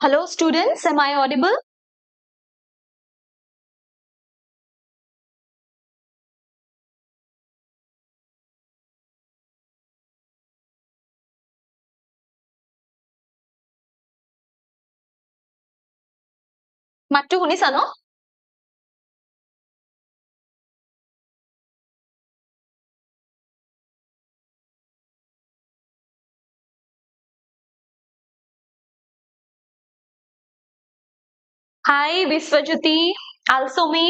Hello students, am I audible? মাতটো শুনিছা ন? Hi Biswajyoti, also me,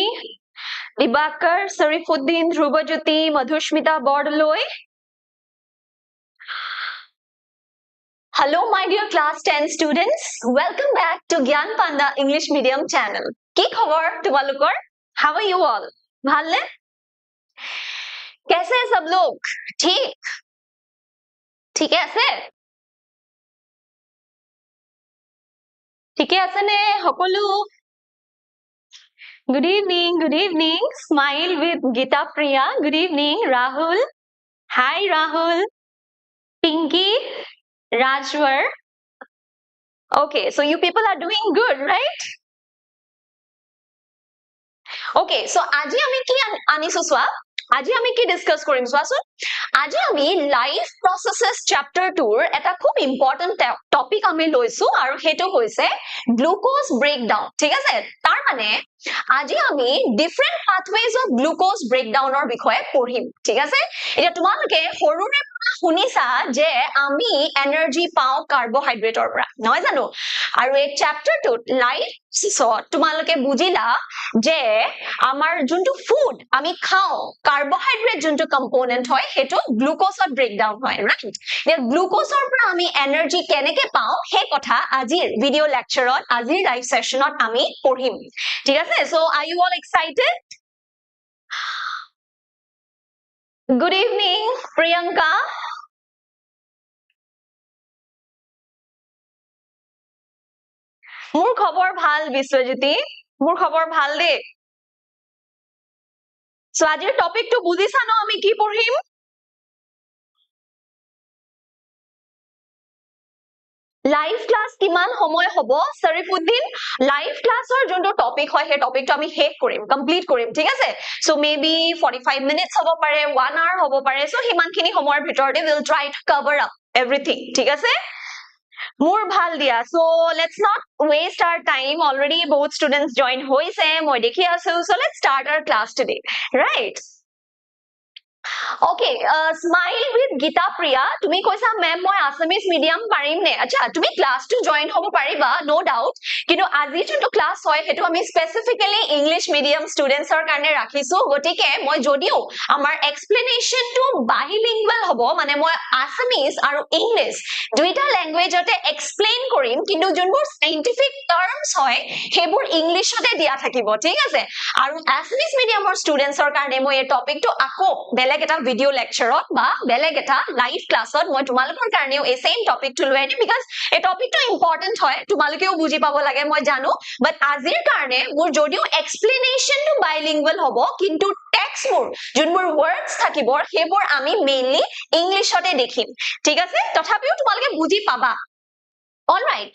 Dibakar, Sarifuddin, Dhrubajyoti, Madhushmita Bordaloy. Hello my dear class 10 students, welcome back to Gyan Panda English Medium channel. কি খবৰ তোমালোকৰ? How are you all? ভালনে? कैसे हैं सब लोग? ठीक? ঠিকে আছে? ঠিকে আছে নে সকলো? Good evening. Smile with Gita Priya. Good evening, Rahul. Hi, Rahul. Pinky, Rajwar. Okay, so you people are doing good, right? Okay, so আজি আমি কি আনিছো সোয়া? আজি আমি কি ডিসকাস কৰিম সোয়াচোন? আজি আমি লাইফ প্ৰসেসেস চ্যাপ্টাৰ 2 ৰ এটা খুব ইম্পৰ্টেন্ট টপিক আমি লৈছো আৰু হেতু হৈছে গ্লুকোজ ব্ৰেকডাউন ঠিক আছে তাৰ মানে আজি আমি ডিফাৰেন্ট পাথওয়েজ অফ গ্লুকোজ ব্ৰেকডাউনৰ বিষয়ে পঢ়িম ঠিক আছে এতিয়া তোমালোকে সৰুৰে শুনিছা যে আমি এনাৰ্জি পাও কাৰ্বোহাইড্ৰেটৰ পৰা নহয় জানো আৰু এই চ্যাপ্টাৰটোত লাইফ তোমালোকে বুজিলা যে আমাৰ যোনটো ফুড আমি খাও কাৰ্বোহাইড্ৰেট যোনটো কম্পোনেন্ট হয় হেতু গ্লুকোজত ব্ৰেকডাউন হয় ৰাইট এতিয়া গ্লুকোজৰ পৰা আমি এনাৰ্জি কেনেকে পাও সেই কথা আজিৰ ভিডিও লেকচাৰত আজিৰ লাইভ সেশনত আমি পঢ়িম ঠিক আছে so are you all excited good evening Priyanka মোৰ খবৰ ভাল বিশ্বজ্যোতি মোৰ খবৰ ভাল দে সো আজিৰ টপিকটো বুজিছা ন আমি কি পঢ়িম লাইভ ক্লাস কিমান সময় হ'ব সৰিফুদ্দিন লাইভ ক্লাসৰ যোনটো টপিক হয় সেই টপিকটো আমি শেষ কৰিম কমপ্লিট কৰিম ঠিক আছে সো মেবি 45 মিনিটস হ'ব পাৰে 1 hour হ'ব পাৰে সো হিমানখিনি সময়ৰ ভিতৰতে we'll try to cover up everything ঠিক আছে মোৰ ভাল দিয়া so let's not waste our time already both students join hoise মই দেখি আছো so let's start our class today right Okay, smile with Gita Priya. তুমি কৈছা মেম মই আসামিজ মিডিয়াম পাৰিম নে আচ্ছা তুমি ক্লাস টু জয়েন হ'ব পাৰিবা নো ডাউট কিন্তু আজি যোনটো ক্লাস হয় হেতু আমি স্পেসিফিক্যালি ইংলিশ মিডিয়াম স্টুডেন্টসৰ কাৰণে ৰাখিছো গটিকে মই যদিও আমাৰ এক্সপ্লেনেশন টু বাইলিংগুৱেল হ'ব মানে মই আসামিজ আৰু ইংলিশ দুইটা ল্যাঙ্গুৱেজতে এক্সপ্লেইন কৰিম কিন্তু যোনবোৰ সাইন্টিফিক টাৰ্মস হয় হেবোৰ ইংলিশতে দিয়া থাকিব ঠিক আছে আৰু আসামিজ মিডিয়ামৰ স্টুডেন্টসৰ কাৰণে মই এই টপিকটো আকৌ বেলেগ এটা ভিডিও লেকচাৰত বা বেলেগ এটা লাইভ ক্লাছত মই তোমালোকৰ কাৰণেও এই সেম টপিকটো লৈ আনিম বিকজ এই টপিকটো ইম্পৰ্টেন্ট হয় তোমালোকেও বুজি পাব লাগে মই জানো বাট আজিৰ কাৰণে মোৰ যদিও এক্সপ্লেনেশন টু বাইলিংগুৱেল হ'ব কিন্তু টেক্সটবোৰ যোনবোৰ ওয়াৰ্ডছ থাকিব হেবোৰ আমি মেইনলি ইংলিশতে দেখিম ঠিক আছে তথাপিও তোমালোকে বুজি পাবা অলৰাইট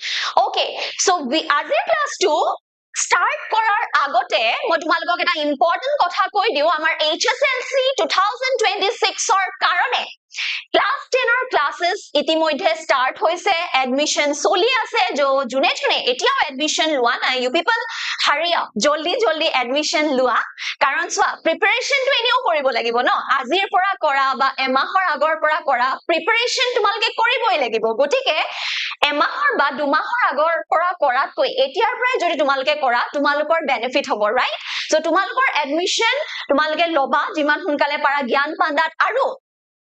ওকে সো আজিৰ ক্লাসটো start কৰাৰ আগতে মই তোমালোকক এটা ইম্পৰ্টেন্ট কথা কৈ দিও আমাৰ HSLC 2026 ৰ কাৰণে ক্লাস 10 ৰ ক্লাसेस ইতিমধ্যে স্টাৰ্ট হৈছে এডমিশন চলি আছে জুনে এতিয়াও এডমিশন লোৱা নাই ইউ পিপল হাৰি আপ জলদি এডমিশন লোৱা কাৰণ সোৱা প্ৰিপাৰেচন টো এনেও কৰিব লাগিব ন আজিৰ পৰা কৰা বা এমাহৰ আগৰ পৰা কৰা প্ৰিপাৰেচন তোমালোকে কৰিবই লাগিব গটিকে এমাহৰ বা দুমাহৰ আগৰ পৰা কৰাতকৈ এতিয়াৰ পৰাই যদি তোমালোকে কৰা তোমালোকৰ বেনিফিট হ'ব ৰাইট সো তোমালোকৰ এডমিশন তোমালোকে লবা যিমান সোনকালে পাৰা জ্ঞান পাণ্ডাত আৰু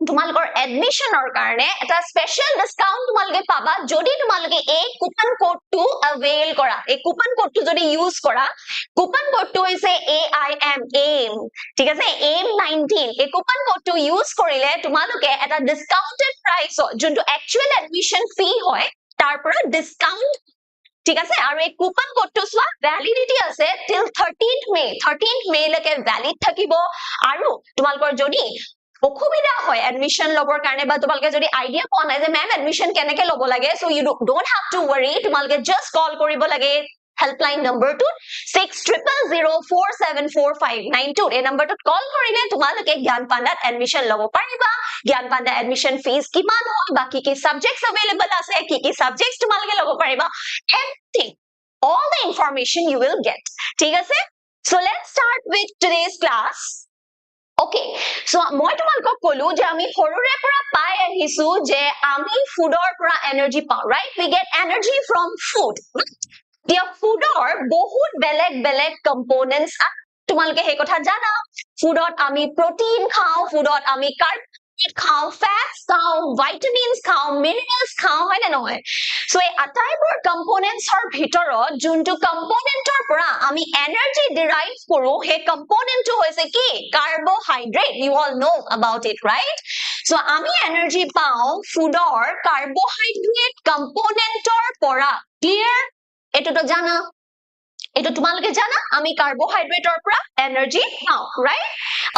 তোমালোকৰ এডমিশনৰ কাৰণে এটা স্পেশাল ডিসকাউন্ট তোমালোকে পাবা যদি তোমালোকে এই কুপন কোডটো অ্যাভেল কৰা এই কুপন কোডটো যদি ইউজ কৰা কুপন কোডটো হৈছে AIM ঠিক আছে AIM19 এই কুপন কোডটো ইউজ কৰিলে তোমালোকে এটা ডিসকাউন্টেড প্ৰাইস যোনটো একচুয়াল এডমিশন ফি হয় তাৰ পৰা ডিসকাউন্ট ঠিক আছে আৰু এই কুপন কোডটো সোৱা ভ্যালিডিটি আছে টিল 13th মে লৈকে ভ্যালিড থাকিব আৰু তোমালোকৰ যদি অসুবিধা হয় এডমিশন লবৰ কাৰণে বা তোমালকে যদি আইডিয়া পোৱা নাই যে মেম এডমিশন কেনেকে লব লাগে so you don't have to worry তোমালকে জাস্ট কল কৰিব লাগে হেল্পলাইন নম্বৰ টু 6000474592 এই নম্বৰটোত কল কৰিলে তোমালোকে জ্ঞান পাণ্ডাত এডমিশন লব পাৰিবা জ্ঞান পাণ্ডা এডমিশন ফিজ কিমান হয় বাকি কি সাবজেক্টস अवेलेबल আছে কি সাবজেক্টস তোমালোকে লব পাৰিবা everything all the information you will get ঠিক আছে so let's start with today's class okay so মই তোমালোকক কলো যে আমি সৰুৰে পৰা পাই আহিছো যে আমি ফুডৰ পৰা এনাৰ্জি পাওঁ right we get energy from food দিয়া ফুডৰ বহুত বেলেগ কম্পোনেন্টস তোমালোকে হে কথা জানা ফুডত আমি প্ৰটিন খাওঁ ফুডত আমি কাৰ্বহাইড্ৰেট খাওঁ ফ্যাটস খাওঁ ভিটামিনস খাওঁ মিনাৰেলস খাওঁ হয় নে নহয় সো এই আটাইবোৰ কম্পোনেন্টছৰ ভিতৰত যোনটো কম্পোনেন্টৰ পৰা আমি এনাৰ্জি ডিৰাইভ কৰো হে কম্পোনেন্টটো হৈছে কি carbohydrate you all know about it right so আমি এনাৰ্জি পাওঁ ফুডৰ কাৰ্বহাইড্ৰেট কম্পোনেন্টৰ পৰা ক্লিয়াৰ এটো তো জানা এটো তোমালোকে জানা আমি কাৰ্বহাইড্ৰেটৰ পৰা এনাৰ্জি পাওঁ ৰাইট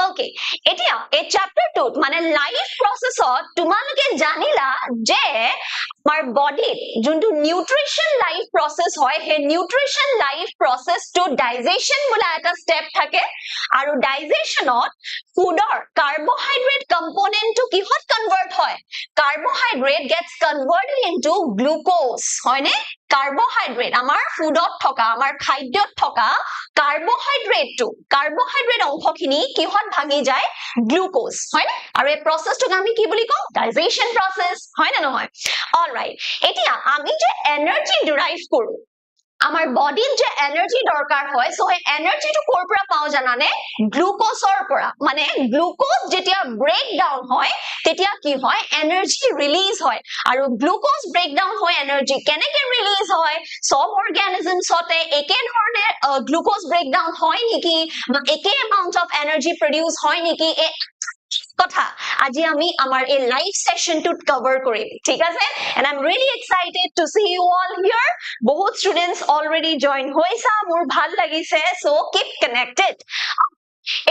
ওকে এতিয়া এই চ্যাপ্টাৰ 2 মানে লাইফ প্ৰসেছত তোমালোকে জানিলা যে আমাৰ বডিত যোনটো নিউট্ৰিশন লাইফ প্ৰসেস হয় হে নিউট্ৰিশন লাইফ প্ৰসেস টু ডাইজেশন বোলা এটা স্টেপ থাকে আৰু ডাইজেশনত ফুডৰ কাৰ্বহাইড্ৰেট কম্পোনেন্টটো কিহত কনভাৰ্ট হয় carbohydrate gets converted into glucose হয়নে কাৰ্বহাইড্ৰেট আমাৰ ফুডত থকা আমাৰ খাদ্যত থকা কাৰ্বহাইড্ৰেট অংশখিনি কিহত ভাঙি যায় গ্লুকোজ হয় আৰু এই প্ৰসেসটোক আমি কি বুলি কওঁ ডাইজেশন প্ৰসেস হয় না নহয় অলৰাইট এতিয়া আমি যে এনাৰ্জি ডিৰাইভ কৰো আমাৰ বডিত যে এনাৰ্জি দৰকাৰ হয় সো এই এনাৰ্জিটো কৰ পৰা পাওঁ জানানে গ্লুকোজৰ পৰা মানে গ্লুকোজ যেতিয়া ব্ৰেক ডাউন হয় তেতিয়া কি হয় এনাৰ্জি ৰিলিজ হয় আৰু গ্লুকোজ ব্ৰেক ডাউন হয় এনাৰ্জি কেনেকে ৰিলিজ হয় সব অৰ্গানিজমছতে একে ধৰণে গ্লুকোজ ব্ৰেক ডাউন হয় নেকি বা একে এমাউন্ট অফ এনাৰ্জি প্ৰডিউস হয় নেকি কথা আজি আমি আমাৰ এই লাইভ সেশনটোত কভাৰ কৰিম ঠিক আছে and I'm really excited to see you all here বহুত students already join হৈছা মোৰ ভাল লাগিছে so keep connected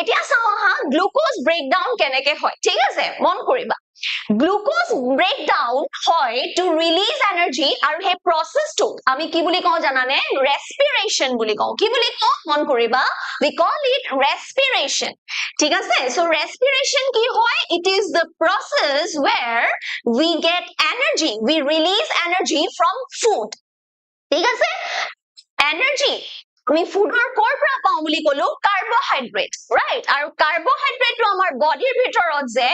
এতিয়া চাও হা গ্লুকোজ ব্ৰেকডাউন কেনেকে হয় ঠিক আছে মন কৰিবা গ্লুকোজ ব্ৰেকডাউন হয় টু ৰিলিজ এনাৰ্জি আৰু হে প্ৰসেসটো আমি কি বুলি কওঁ জানানে ৰেস্পিৰেশন বুলি কওঁ কি বুলি কওঁ মন কৰিবা we call it respiration ঠিক আছে so respiration কি হয় it is the process where we get energy we release energy from food ঠিক আছে এনাৰ্জি আমি ফুডৰ কৰ পৰা পাওঁ বুলি কলো কাৰ্বহাইড্ৰেট ৰাইট আৰু কাৰ্বহাইড্ৰেটটো আমাৰ বডিৰ ভিতৰত যে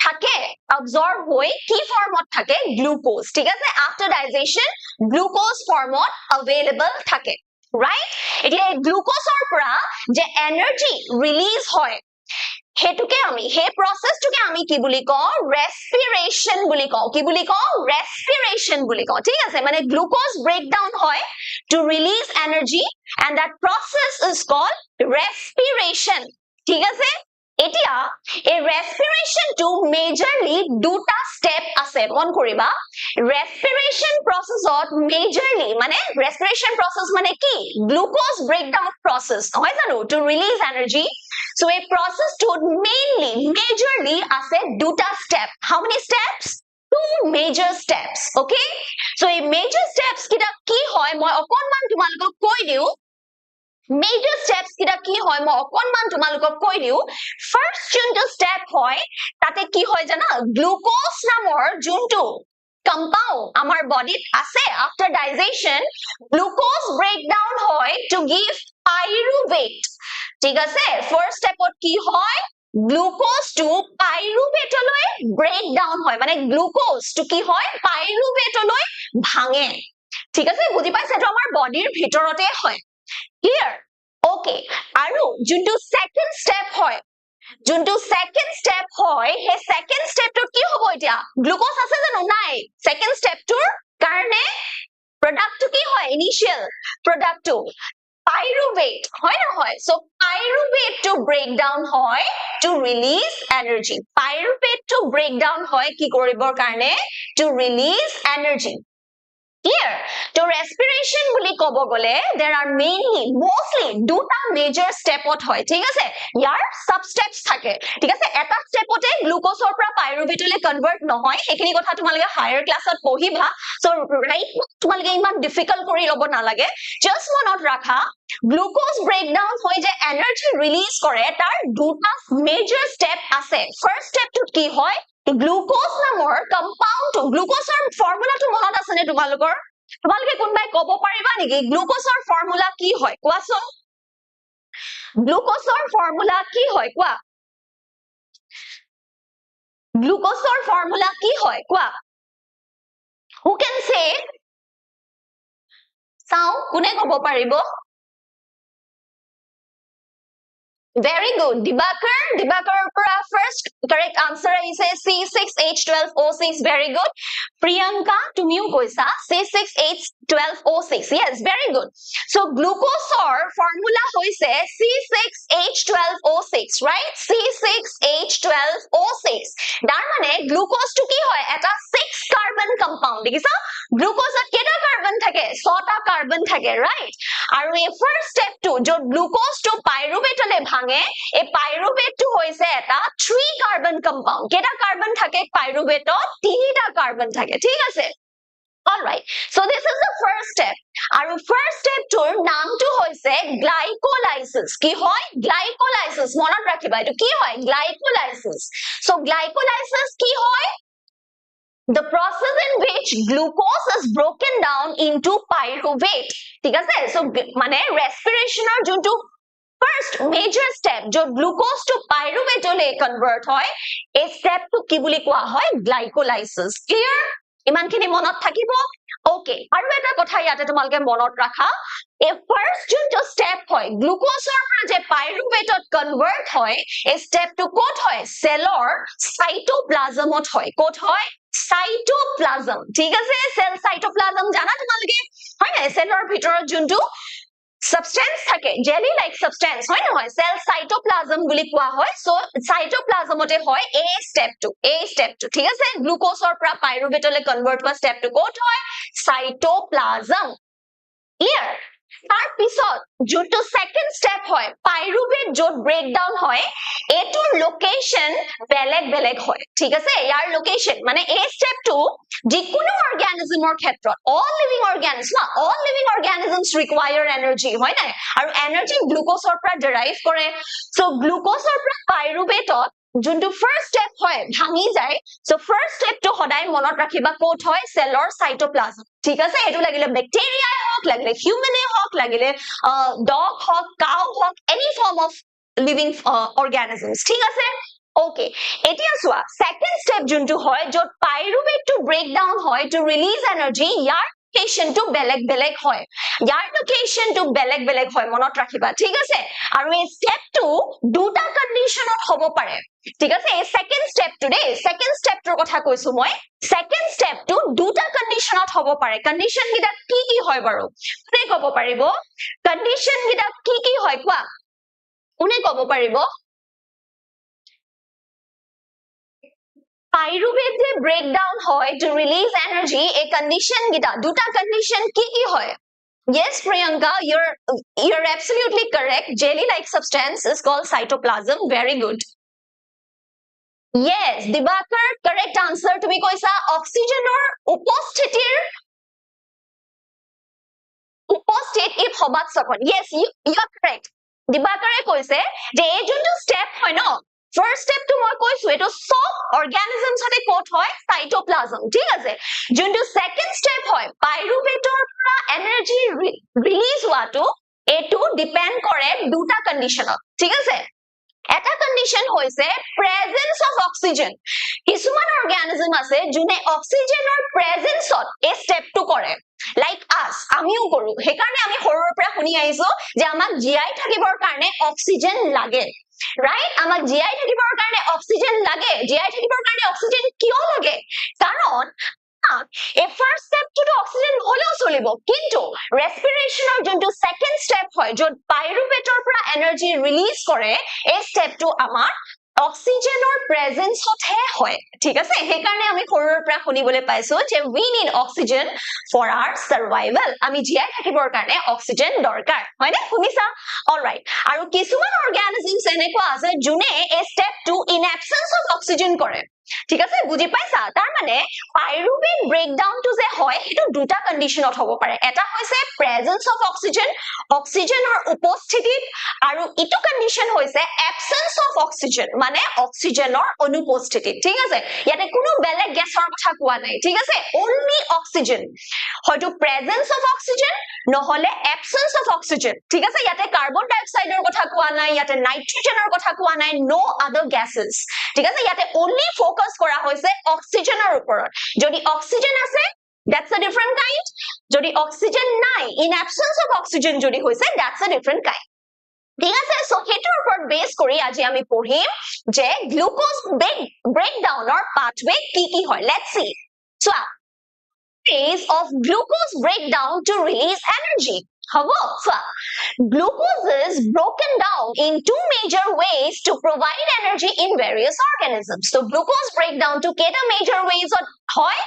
থাকে absorb হৈ কি ফৰ্মত থাকে গ্লুকোজ ঠিক আছে আফটাৰ ডাইজেশন গ্লুকোজ ফৰ্মত अवेलेबल থাকে ৰাইট এতিয়া গ্লুকোজৰ পৰা যে এনাৰ্জি ৰিলিজ হয় হেতুকে আমি হে প্ৰসেসটোকে আমি কি বুলি কওঁ ৰেস্পিৰেশন বুলি কওঁ কি বুলি কওঁ ৰেস্পিৰেশন বুলি কওঁ ঠিক আছে মানে গ্লুকোজ ব্ৰেকডাউন হয় to release energy and that process is called respiration ঠিক আছে এতিয়া এই respiration to majorly দুটা step আছে মন কৰিবা respiration processত majorly মানে respiration process মানে কি glucose breakdown process নহয় জানো to release energy so এই process to majorly আছে দুটা step how many steps two major steps okay so a major steps kita ki hoy moi okonman tumalok koi diu major steps kita ki hoy moi okonman tumalok koi diu first junto step hoy tate ki hoy jana glucose namor junto compound amar body ase after digestion glucose breakdown hoy to give pyruvate ঠিক আছে first step ot ki hoy glucose to pyruvate লয় break down হয় মানে glucose to কি হয় pyruvate লয় ভাঙে ঠিক আছে বুজি পাইছে তো আমাৰ বডিৰ ভিতৰতে হয় clear okay আৰু যোনটো second step হয় হে second step to কি হ'ব এতিয়া glucose আছে জানো নাই second step toৰ কাৰণে product to কি হয় initial product to pyruvate হয় না হয় so pyruvate to break down হয় to release energy pyruvate to break down হয় কি কৰিবৰ কাৰণে to release energy Clear? To respiration বুলি কব গলে there are mostly দুটা major stepত হয় ঠিক আছে ইয়াৰ sub steps থাকে ঠিক আছে এটা stepতে গ্লুকোজৰ পৰা পাইৰুভেটলৈ কনভাৰ্ট নহয় এইখিনি কথা তোমালোকে হায়াৰ ক্লাছত পঢ়িবা so right তোমালোকে ইমান ডিফিকাল্ট কৰি লব নালাগে just মনত ৰাখা গ্লুকোজ ব্ৰেকডাউন হৈ যে এনাৰ্জি ৰিলিজ কৰে তাৰ দুটা মেজৰ ষ্টেপ আছে ফাৰ্স্ট ষ্টেপটো কি হয় গ্লুকোজ নামৰ কম্পাউণ্ডটো গ্লুকোজৰ ফৰ্মুলাটো মনত আছে নে তোমালোকৰ তোমালোকে কোনবাই কব পাৰিবা নেকি গ্লুকোজৰ ফৰ্মুলা কি হয় কোৱাচোন গ্লুকোজৰ ফৰ্মুলা কি হয় কোৱা গ্লুকোজৰ ফৰ্মুলা কি হয় কোৱা who can say চাও কোনে কব পাৰিব Very good. Dibakar pura first correct answer is C6H12O6. Very good. Priyanka, tumiu koisa C6H12O6. Yes, very good. So glucose or formula hoise C6H12O6, right? C6H12O6. Dar mane glucose to ki hoy eta 6 carbon compound. Dekisa? Glucose keta carbon thake? 6 ta carbon thake, right? Aru e first step to jo glucose to pyruvate le এই পাইৰুভেটটো হৈছে এটা 3 carbon compound কেটা carbon থাকে পাইৰুভেটত 3টা carbon থাকে ঠিক আছে all right so this is the first step আৰু first step তোৰ নামটো হৈছে গ্লাইকোলাইসিস কি হয় গ্লাইকোলাইসিস মনত ৰাখিবা এটো কি হয় গ্লাইকোলাইসিস so গ্লাইকোলাইসিস কি হয় the process in which glucose is broken down into pyruvate ঠিক আছে so মানে ৰেসপিৰেচনৰ যোনটো First major step jo glucose to pyruvate le convert hoy a step to ki buli koa hoy glycolysis clear iman khini monot thakibo okay aru eta kotha yate tumalke monot rakha a first jo step hoy glucose or pra je pyruvate ot convert hoy a step to kot hoy cell or cytoplasm ot hoy kot hoy cytoplasm thik ase cell cytoplasm jana tumalke hoy na cell or bhitorot juntu substance থাকে jelly like substance হয় নহয় cell cytoplasm বুলি কোৱা হয় so cytoplasm তে হয় a step to ঠিক আছে glucose ৰ পৰা pyruvate লৈ convert হোৱা step to ক'ত হয় cytoplasm clear তাৰ পিছত যোনটো second step হয় pyruvate যত breakdown হয় এটোৰ location বেলেগ হয় ঠিক আছে ইয়াৰ location মানে a step to যিকোনো organismৰ ক্ষেত্ৰত all living organisms require energy হয় নাই আৰু energy glucose ৰ পৰা derive কৰে so glucose ৰ পৰা pyruvate ত যোনটো first step হয় ভাঙি যায় so first step to সদায় মনত ৰাখিবা ক'ত হয় cell or cytoplasm ঠিক আছে এটো লাগিলে bacteria হওক লাগিলে human হওক লাগিলে dog হওক cow হওক any form of living organisms ঠিক আছে okay এতিয়া সোয়া second step যোনটো হয় যত pyruvate to break down হয় to release energy year location to বেলেগ হয় ইয়াৰ location to বেলেগ হয় মনত ৰাখিবা ঠিক আছে আৰু এই step to দুটা কন্ডিশনত হ'ব পাৰে ঠিক আছে এই second step তোৰ কথা কৈছো মই second step to দুটা কন্ডিশনত হ'ব পাৰে কন্ডিশন কিটা কি হয় বাৰু কোনে ক'ব পাৰিব কন্ডিশন কিটা কি হয় কোৱা কোনে ক'ব পাৰিব pyruvate যে breakdown হয় to release energy a condition gita duta condition ki hoy yes priyanka you're absolutely correct jelly like substance is called cytoplasm very good yes dibakar correct answer tumi koisa oxygen or উপস্থিতিৰ if hobat sakon yes you are correct dibakare koise je ei jonto step hoy no First step to moi koisu eto sob organisms hate kot hoy cytoplasm ঠিক আছে যোনটো second step hoy pyruvate or pra energy release hoato eto depend kore duta conditionot ঠিক আছে এটা condition hoise presence of oxygen কিছুমান organism আছে june oxygen or presence ot a step to kore like us আমিও কৰো হেকাৰণে আমি হৰৰ পৰা শুনি আইছো যে আমাক জিআই থাকিবৰ কাৰণে অক্সিজেন লাগে right আমাক জিআই থাকিবৰ কাৰণে অক্সিজেন লাগে জিআই থাকিবৰ কাৰণে অক্সিজেন কিয় লাগে কাৰণ a first step to oxygen হলেও চলিব কিন্তু ৰেসপিৰেচনৰ যোনটো second step হয় যত পাইৰুভেটৰ পৰা এনাৰ্জি ৰিলিজ কৰে এই step টো আমাৰ অক্সিজেনৰ প্ৰেজেন্সতহে হয় ঠিক আছে সেই কাৰণে আমি সৰুৰ পৰা শুনিবলৈ পাইছো যে we need oxygen for our survival আমি জীয়াই থাকিবৰ কাৰণে অক্সিজেন দৰকাৰ হয়নে শুনিছা অলৰাইট আৰু কিছুমান অৰ্গানিজমছ এনেকুৱা আছে যোনে এই স্টেপটো in absence of oxygen কৰে ঠিক আছে বুজি পাইছা তাৰ মানে পাইৰুভিক ব্ৰেকডাউনটো যে হয় এটো দুটা কন্ডিশনত হ'ব পাৰে এটা হৈছে প্ৰেজেন্স অফ অক্সিজেন অক্সিজেনৰ উপস্থিতিত আৰু ইটো কন্ডিশন হৈছে absence of oxygen মানে অক্সিজেনৰ অনুপস্থিতিত ঠিক আছে ইয়াতে কোনো বেলেগ গেছৰ কথা কোৱা নাই ঠিক আছে only oxygen হয়তো presence of oxygen নহলে absence of oxygen ঠিক আছে ইয়াতে কাৰ্বন ডাই অক্সাইডৰ কথা কোৱা নাই ইয়াতে নাইট্ৰজেনৰ কথা কোৱা নাই no other gases ঠিক আছে ইয়াতে only focus কৰা হৈছে অক্সিজেনৰ ওপৰত যদি অক্সিজেন আছে that's a different kind যদি অক্সিজেন নাই in absence of oxygen যদি হৈছে that's a different kind ঠিক আছে সো হেতুৰ ওপৰত বেস কৰি আজি আমি পঢ়িম যে গ্লুকোজ ব্ৰেকডাউনৰ পাথৱে কি হয় let's see so phase of glucose breakdown to release energy how so glucose is broken down in two major ways to provide energy in various organisms so glucose breakdown to keta major ways hoy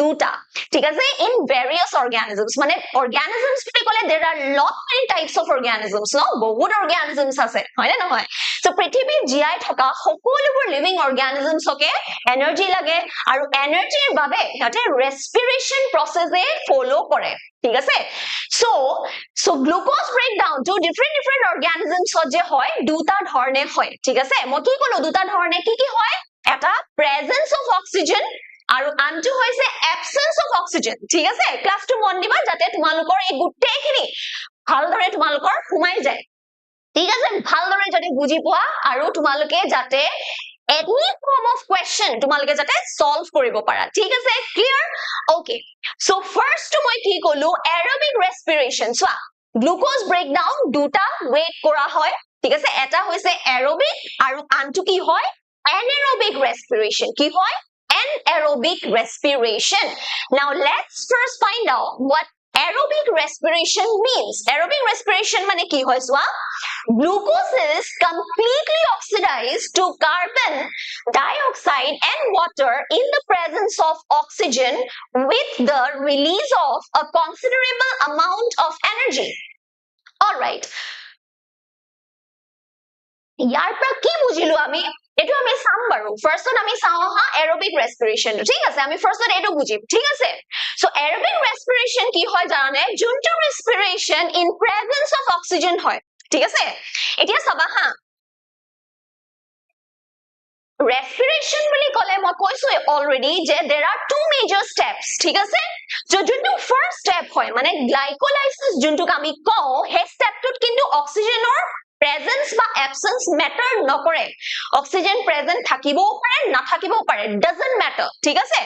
দুটা ঠিক আছে in various organisms মানে organisms বুলি কলে there are lot many types of organisms no বহুত organisms আছে হয় না নহয় so পৃথিৱীত জীয়াই থকা সকলোবোৰ living organisms ওকে energy লাগে আৰু এনাৰ্জিৰ বাবে হতে respiration process এ follow কৰে ঠিক আছে so glucose breakdown to different organisms যে হয় দুটা ধৰণে হয় ঠিক আছে মই কি কলো দুটা ধৰণে কি হয় এটা presence of oxygen আৰু আনটো হৈছে absence of oxygen ঠিক আছে ক্লাসটো মন দিবা যাতে তোমালোকৰ এই গুটেখিনি ভালদৰে তোমালোকৰ ঘুমাই যায় ঠিক আছে ভালদৰে যদি বুজি পোৱা আৰু তোমালোকে যাতে any form of question তোমালোকে যাতে solve কৰিব পাৰা ঠিক আছে clear okay so first মই কি কলো aerobic respiration so glucose breakdown দুটা way কৰা হয় ঠিক আছে এটা হৈছে aerobic আৰু আনটো কি হয় anaerobic respiration কি হয় anaerobic respiration now let's first find out what aerobic respiration means aerobic respiration মানে কি হয় সোয়া glucose is completely oxidized to carbon dioxide and water in the presence of oxygen with the release of a considerable amount of energy all right ইয়াৰ পৰা কি বুজিলো আমি এটো আমি সাম বাৰো ফার্স্টত আমি চাও হা aerobic respiration ঠিক আছে আমি ফার্স্টত এটো বুজিম ঠিক আছে সো aerobic respiration কি হয় জানে যোনটো respiration in presence of oxygen হয় ঠিক আছে এতিয়া চাবা হা respiration বুলি কলে মই কৈছো already যে there are two major steps ঠিক আছে যোনটো first step হয় মানে glycolysis যোনটো আমি কও হে stepটোত কিন্তু অক্সিজেনৰ presence বা absence matter নকৰে oxygen present থাকিবও পাৰে না থাকিবও পাৰে doesn't matter ঠিক আছে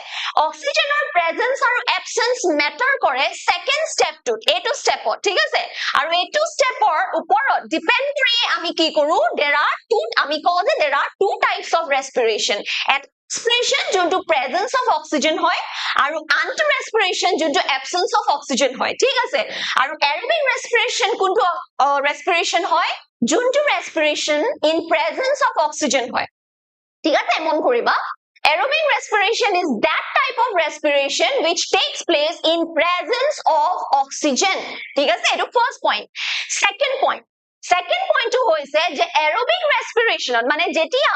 oxygenৰ presence আৰু absence matter কৰে second step টোত এটো stepত ঠিক আছে আৰু এটো stepৰ ওপৰত depend কৰি আমি কি কৰো there are two আমি কও যে there are two types of respiration respiration যোনটো presence of oxygen হয় আৰু anti respiration যোনটো absence of oxygen হয় ঠিক আছে আৰু aerobic respiration কোনটো respiration হয় যোনটো respiration in presence of oxygen হয় ঠিক আছে মন কৰিবা aerobic respiration is that type of respiration which takes place in presence of oxygen ঠিক আছে এটো first point second point to hoise je aerobic respiration mane jetia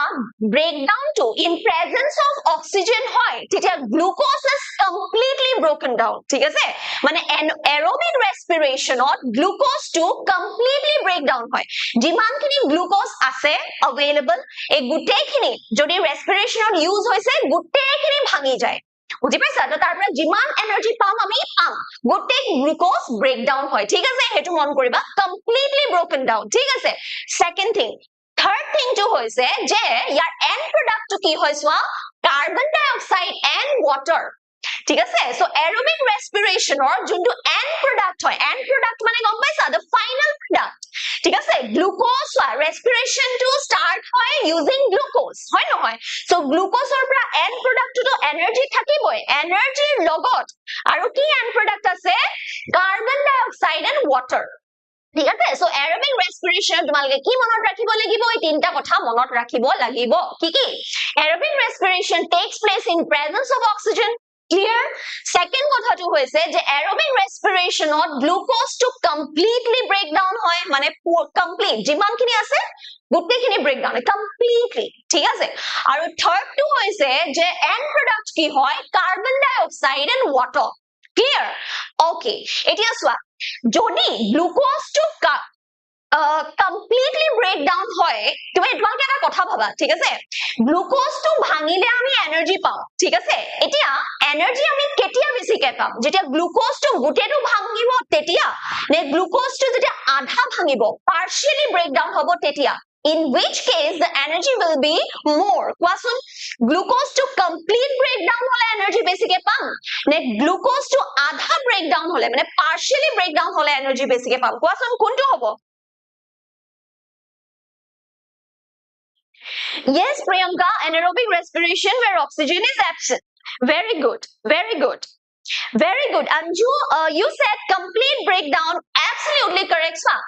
breakdown to in presence of oxygen hoy tetia glucose is completely broken down thik ase mane aerobic respiration or glucose to completely break down hoy jiman khini glucose ase available e gute khini jodi respiration or use hoise gute khini bhangi jay বুজি পাইছা তো তাৰ পৰা যিমান energy পাম আমি পাম গোটে গ্লুকোজ ব্ৰেকডাউন হয় ঠিক আছে হেতু মন কৰিবা কমপ্লিটলি ব্ৰোকেন ডাউন ঠিক আছে সেকেন্ড থিং থাৰ্ড থিং টো হৈছে যে ইয়াৰ এন্ড প্ৰডাক্ট টো কি হয় সোৱা carbon dioxide and water ঠিক আছে সো এৰোবিক ৰেসপিৰেচনৰ যোনটো এন্ড প্ৰডাক্ট হয় এন্ড প্ৰডাক্ট মানে গম পাইছা the final product ঠিক আছে গ্লুকোজ ৰেসপিৰেচন টো স্টাৰ্ট হয় ইউজিং গ্লুকোজ হয় নহয় সো গ্লুকোজৰ পৰা এন্ড প্ৰডাক্ট টো এনাৰ্জি থাকিবই এনাৰ্জিৰ লগত আৰু কি এন্ড প্ৰডাক্ট আছে carbon dioxide and water ঠিক আছে সো aerobic respiration তোমালকে কি মনত ৰাখিব লাগিব এই তিনটা কথা মনত ৰাখিব লাগিব কি aerobic respiration takes place in presence of oxygen clear second কথাটো হৈছে যে aerobic respiration to glucose to completely break down হয় মানে complete যিমানখিনি আছে গোটেইখিনি break down completely ঠিক আছে আৰু third টো হৈছে যে end product কি হয় carbon dioxide and water clear okay এতিয়া সোয়া যদি glucose to completely break down হয় তুমি তোমালকে এটা কথা ভাবা ঠিক আছে গ্লুকোজ টু ভাঙিলে আমি এনার্জি পাও ঠিক আছে এতিয়া এনার্জি আমি কেতিয়া বেছিকে পাম যেতিয়া গ্লুকোজ টু গুটেটো ভাঙিব তেতিয়া নে গ্লুকোজ টু যেতিয়া আধা ভাঙিব partially break down হ'ব তেতিয়া in which case the energy will be more কোৱাচোন glucose to complete breakdown হলে energy বেছিকে পাম নে glucose to আধা breakdown হলে মানে partially breakdown হলে energy বেছিকে পাম কোৱাচোন কোনটো হ'ব yes priyanka anaerobic respiration where oxygen is absent very good very good very good anju you said complete breakdown absolutely correct sir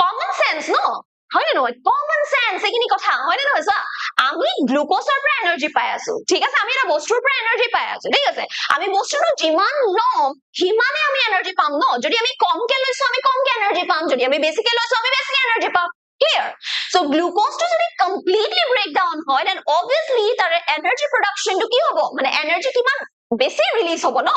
common sense no হয় না common sense এখিনি কথা হয় না নহয় আমি গ্লুকোজৰ পৰা এনাৰ্জি পাই আছো ঠিক আছে আমি এটা বস্তুৰ পৰা এনার্জি পাই আছো ঠিক আছে আমি বস্তুটো যিমান লম হিমানে আমি এনার্জি পাম ন যদি আমি কমকে লৈছো আমি কমকে এনার্জি পাম যদি আমি বেছিকে লৈছো আমি বেছিকে এনার্জি পাম clear so glucose to যদি completely break down হয় then obviously তাৰ energy production to কি হ'ব মানে energy কিমান বেছি ৰিলিজ হ'ব ন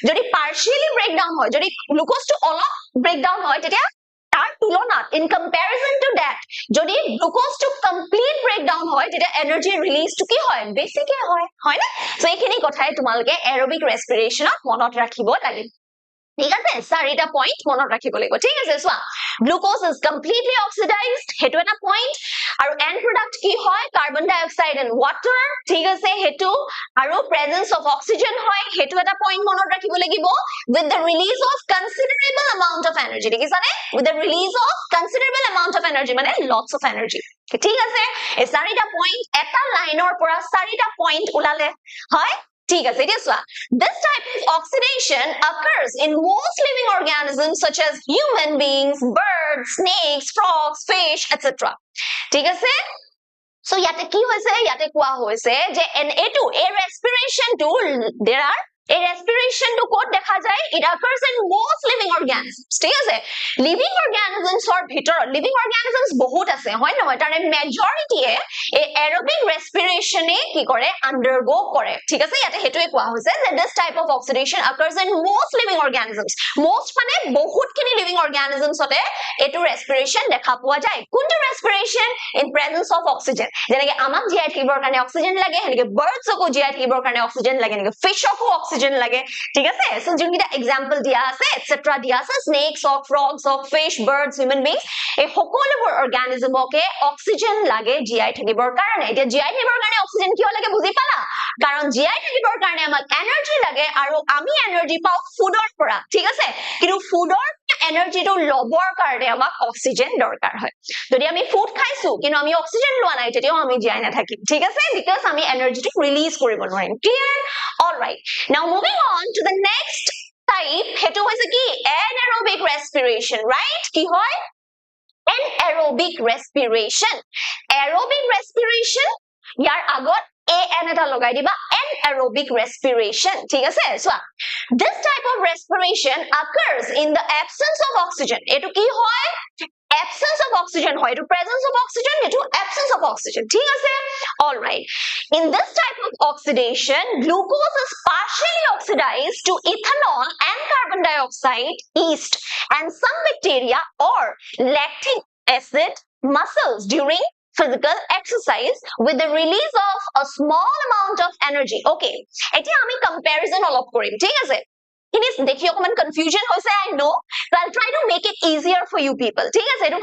যদি partially break down হয় যদি glucose to অলপ break down হয় তেতিয়া তাৰ তুলনাত in comparison to that যদি glucose to complete breakdown হয় তেতিয়া energy release to কি হয় বেছিকে হয় না সো এইখিনি কথাই তোমালকে aerobic respiration মনত ৰাখিব লাগিব ঠিক আছে চাৰিটা পইণ্ট মনত ৰাখিব লাগিব ঠিক আছে সোৱা গ্লুকোজ is completely oxidized হেতু এটা পইণ্ট আৰু end product কি হয় carbon dioxide and water ঠিক আছে হেতু আৰু presence of oxygen হয় হেতু এটা পইণ্ট মনত ৰাখিব লাগিব with the release of considerable amount of energy দেখিছানে with the release of considerable amount of energy মানে lots of energy ঠিক আছে এই চাৰিটা পইণ্ট এটা লাইনৰ পৰা চাৰিটা পইণ্ট ওলালে হয় ঠিক আছে এতিয়া সোৱা this type of oxidation occurs in most living organisms such as human beings birds snakes frogs fish etc ঠিক আছে so ইয়াতে কি হৈছে ইয়াতে কোৱা হৈছে যে এটো a respiration to there are a respiration to ক'ত দেখা যায় it occurs in most living organisms ঠিক আছে living organisms or ভিতৰত living organisms বহুত আছে হয় নহয় তাৰ majority এ aerobic respiration এ কি কৰে undergo কৰে ঠিক আছে ইয়াতে হেতুৱে কোৱা হৈছে যে this type of oxidation occurs in most living organisms most মানে বহুতখিনি living organisms তে এটো respiration দেখা পোৱা যায় কোনটো respiration in presence of oxygen যেনেকৈ আমাক জীয়াই থাকিবৰ কাৰণে অক্সিজেন লাগে হেনেকৈ বাৰ্ডছ কো জীয়াই থাকিবৰ কাৰণে অক্সিজেন লাগে নেকি ফিশকো অক্সিজেন লাগে ঠিক আছে সো যোনকিটা এক্সাম্পল দিয়া আছে এটসেট্ৰা দিয়া আছে snakes of frogs of fish birds human beings এই সকলোবোৰ অৰ্গানিজমকে অক্সিজেন লাগে জীয়াই থাকিবৰ কাৰণে এতিয়া জীয়াই থাকিবৰ কাৰণে অক্সিজেন কিয় লাগে বুজি পালা কাৰণ জীয়াই থাকিবৰ কাৰণে আমাক এনাৰ্জি লাগে আৰু আমি এনাৰ্জি পাও ফুডৰ পৰা ঠিক আছে কিন্তু ফুডৰ এনাৰ্জিটো লবৰ কাৰণে আমাক অক্সিজেন দৰকাৰ হয় যদি আমি ফুড খাইছো কিন্তু আমি অক্সিজেন লোৱা নাই তেতিয়াও আমি জীয়াই নাথাকিম ঠিক আছে বিকজ আমি এনাৰ্জিটো ৰিলিজ কৰিব নোৱাৰিম ক্লিয়াৰ অলৰাইট নাও moving on to the next type হেতু হৈছে কি anaerobic respiration right কি হয় anaerobic respiration aerobic respiration ইয়াৰ আগত an এটা লগাই দিবা anaerobic respiration ঠিক আছে সোৱা this type of respiration occurs in the absence of oxygen এটো কি হয় absence of oxygen হয় এটো presence of oxygen এটো absence of oxygen ঠিক আছে all right in this type of oxidation glucose is partially oxidized to ethanol and carbon dioxide yeast and some bacteria or lactic acid muscles during physical exercise with the release of a small amount of energy okay এতিয়া আমি comparison অলপ কৰিম ঠিক আছে ইনি দেখি অকমান confusion হৈছে I know so I'll try to make it easier for you people ঠিক আছে এটো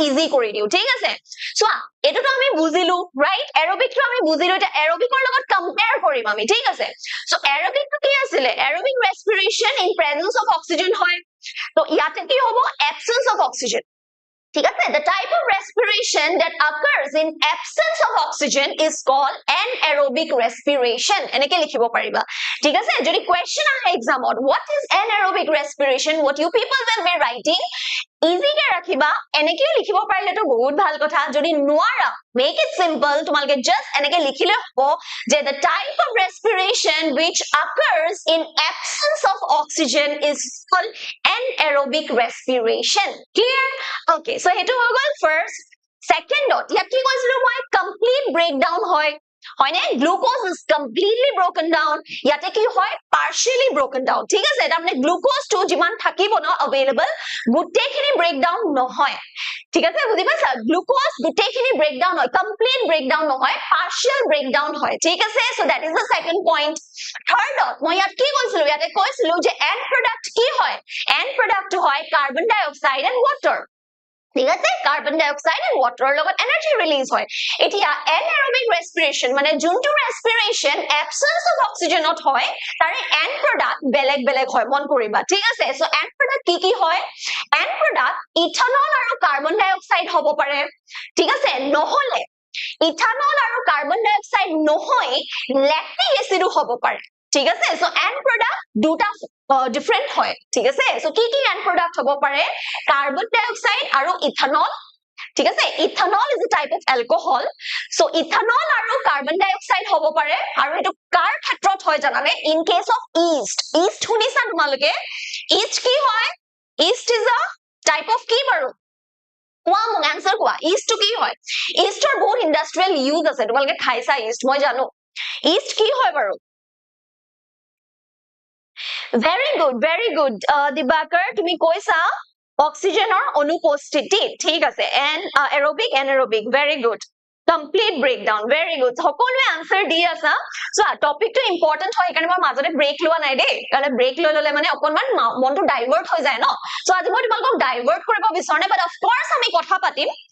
easy কৰি দিও ঠিক আছে সো এটোটো আমি বুজিলো right aerobic টো আমি বুজিলো এটা aerobicৰ লগত compare কৰিম আমি ঠিক আছে সো aerobic টো কি আছিল aerobic respiration in presence of oxygen হয় তো ইয়াতে কি হ'ব absence of oxygen ঠিক আছে the type of respiration that occurs in absence of oxygen is called anaerobic respiration এনেকে লিখিব পাৰিবা ঠিক আছে যদি question আহে examত what is anaerobic respiration what you people will be writing easy কে ৰাখিবা এনেকে লিখিব পাৰিলে তো বহুত ভাল কথা যদি নোৱাৰা make it simple তোমালকে just এনেকে লিখিলে হ'ব যে the type of respiration which occurs in absence of oxygen is called anaerobic respiration clear okay so hetu হৈ গল first second dot ইয়াত কি কৈছিলো মই complete breakdown হয় হয়নে glucose is completely broken down ইয়াতে কি হয় partially broken down ঠিক আছে এটা মানে glucose to যিমান থাকিব ন available গুটেখিনি breakdown নহয় ঠিক আছে বুজি পাইছা glucose গুটেখিনি breakdown হয় complete breakdown নহয় partial breakdown হয় ঠিক আছে so that is the second point third dot মই ইয়াত কি কৈছিলো ইয়াতে কৈছিলো যে end product কি হয় end product হয় carbon dioxide and water ঠিক আছে carbon dioxide and water লগত এনার্জি রিলিজ হয় এতিয়া anaerobic respiration মানে যোনটো respiration absence of oxygen ত হয় তাৰে end product বেলেগ বেলেগ হয় মন কৰিবা ঠিক আছে সো end product কি হয় end product ইথানল আৰু কাৰ্বন ডাই অক্সাইড হ'ব পাৰে ঠিক আছে নহলে ইথানল আৰু কাৰ্বন ডাই অক্সাইড নহয় ল্যাকটিক এসিডও হ'ব পাৰে ঠিক আছে সো end product দুটা different হয় ঠিক আছে সো কি end product হ'ব পাৰে কাৰ্বন ডাই অক্সাইড আৰু ইথানল ঠিক আছে ethanol is a type of alcohol so ethanol আৰু কাৰ্বন ডাই অক্সাইড হ'ব পাৰে আৰু এটো কাৰ ক্ষেত্ৰত হয় জানানে in case of yeast শুনিছা তোমালোকে yeast কি হয় yeast is a type of কি বাৰু কোৱা মোক আনসাৰ কোৱা yeast কি হয় yeast ৰ বহুত ইন্ডাষ্ট্ৰিয়েল ইউজ আছে তোমালোকে খাইছা yeast মই জানো yeast কি হয় বাৰু very good Dibakar তুমি কৈছা অক্সিজেনৰ অনুপস্থিতি ঠিক আছে and anaerobic very good complete breakdown very good সকলোৱে আনসাৰ দি আছা সো টপিকটো ইম্পৰ্টেন্ট হয় কাৰণ মই মাজতে ব্ৰেক লোৱা নাই দেই কাৰণ ব্ৰেক ললে মানে অকনমান মনটো ডাইভাৰ্ট হৈ যায় ন সো আজি মই তোমালোকক ডাইভাৰ্ট কৰিব বিচাৰনে বাট অফ কোৰ্স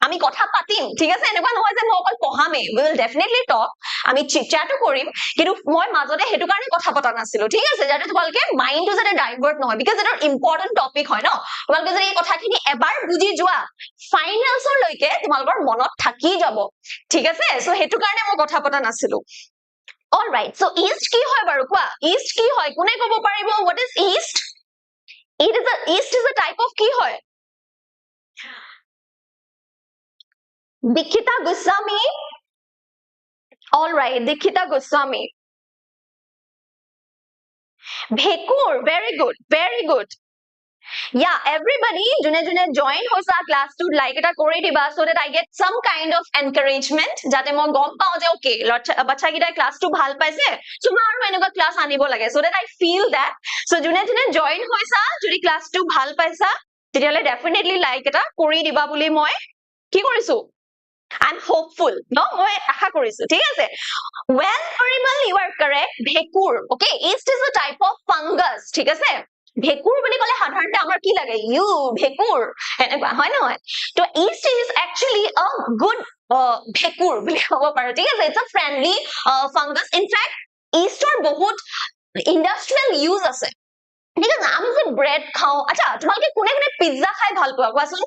আমি কথা পাতিম ঠিক আছে এনেকুৱা নহয় যে মই অকল পঢ়ামে we will definitely talk আমি চিটচাটো কৰিম কিন্তু মই মাজতে হেতু কাৰণে কথা পতা নাছিলো ঠিক আছে যাতে তোমালোকে মাইন্ডটো যাতে ডাইভাৰ্ট নহয় বিকজ এটা ইম্পৰ্টেন্ট টপিক হয় ন তোমালোকে যদি এই কথাখিনি এবাৰ বুজি যোৱা ফাইনালছৰ লৈকে তোমালোকৰ মনত থাকি যাব ঠিক আছে সো হেতু কাৰণে মই কথা পতা নাছিলো all right so yeast কি হয় বাৰু কোৱা yeast কি হয় কোনে ক'ব পাৰিব what is yeast yeast is a type of কি হয় Dikshita Goswami all right Dikshita Goswami Bhekur very good yeah everybody june join hoisa class to like eta kori diba so that I get some kind of encouragement jate moi gom pao je okay bacha gita class to bhal paise so ma aru enuka class anibo lage so that I feel that so june join hoisa jodi class to bhal paisa tetiale definitely like eta kori diba boli moi ki korisu I'm hopeful no moi asha korisu thik ase well Parimal you are correct bhekur okay yeast is a type of fungus thik ase bhekur boli kole সাধাৰণতে আমাৰ কি লাগে you bhekur এনেকুৱা হয় নহয় তো yeast is actually a good bhekur বুলি ক'ব পাৰো ঠিক আছে it's a friendly fungus in fact yeast ৰ বহুত ইন্ডাষ্ট্ৰিয়েল ইউজ আছে ঠিক আছে আমি যে ব্ৰেড খাও আচ্ছা তোমালোকে কোনে পিজ্জা খাই ভাল পোৱা কোৱাচোন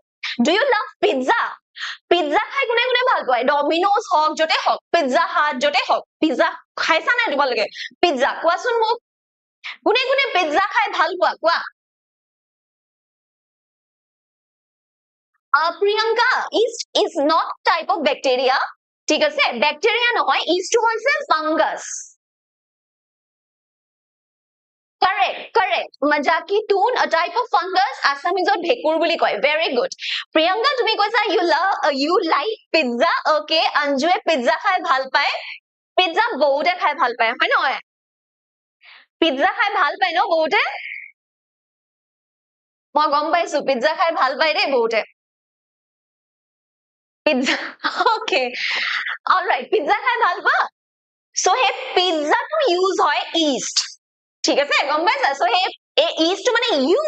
do you love pizza pizza খাই কোনে ভাল পায় ডমিনোজ হক জতে হক পিজ্জা হাট জতে হক পিজ্জা খাইছা নাই তোমালোকে পিজ্জা কোৱাচোন মোক কোনে পিজ্জা খাই ভাল পোৱা কোৱা Priyanka yeast is not type of bacteria ঠিক আছে bacteria নহয় yeast হৈছে fungus correct majaki tun a type of fungus Assamese ot bhekur boli koy very good Priyanka tumi koisa you like pizza okay Anju e pizza khai bhal pae pizza bohude khai bhal pae hoy noy pizza khai bhal pae no bohude মই গম পাইছো pizza খাই ভাল পাই ৰে বহুতে pizza okay alright pizza খাই ভাল পা so hey pizza to use হয় ইষ্ট ঠিক আছে গম পাইছা সো হে এই ইষ্ট মানে ইউ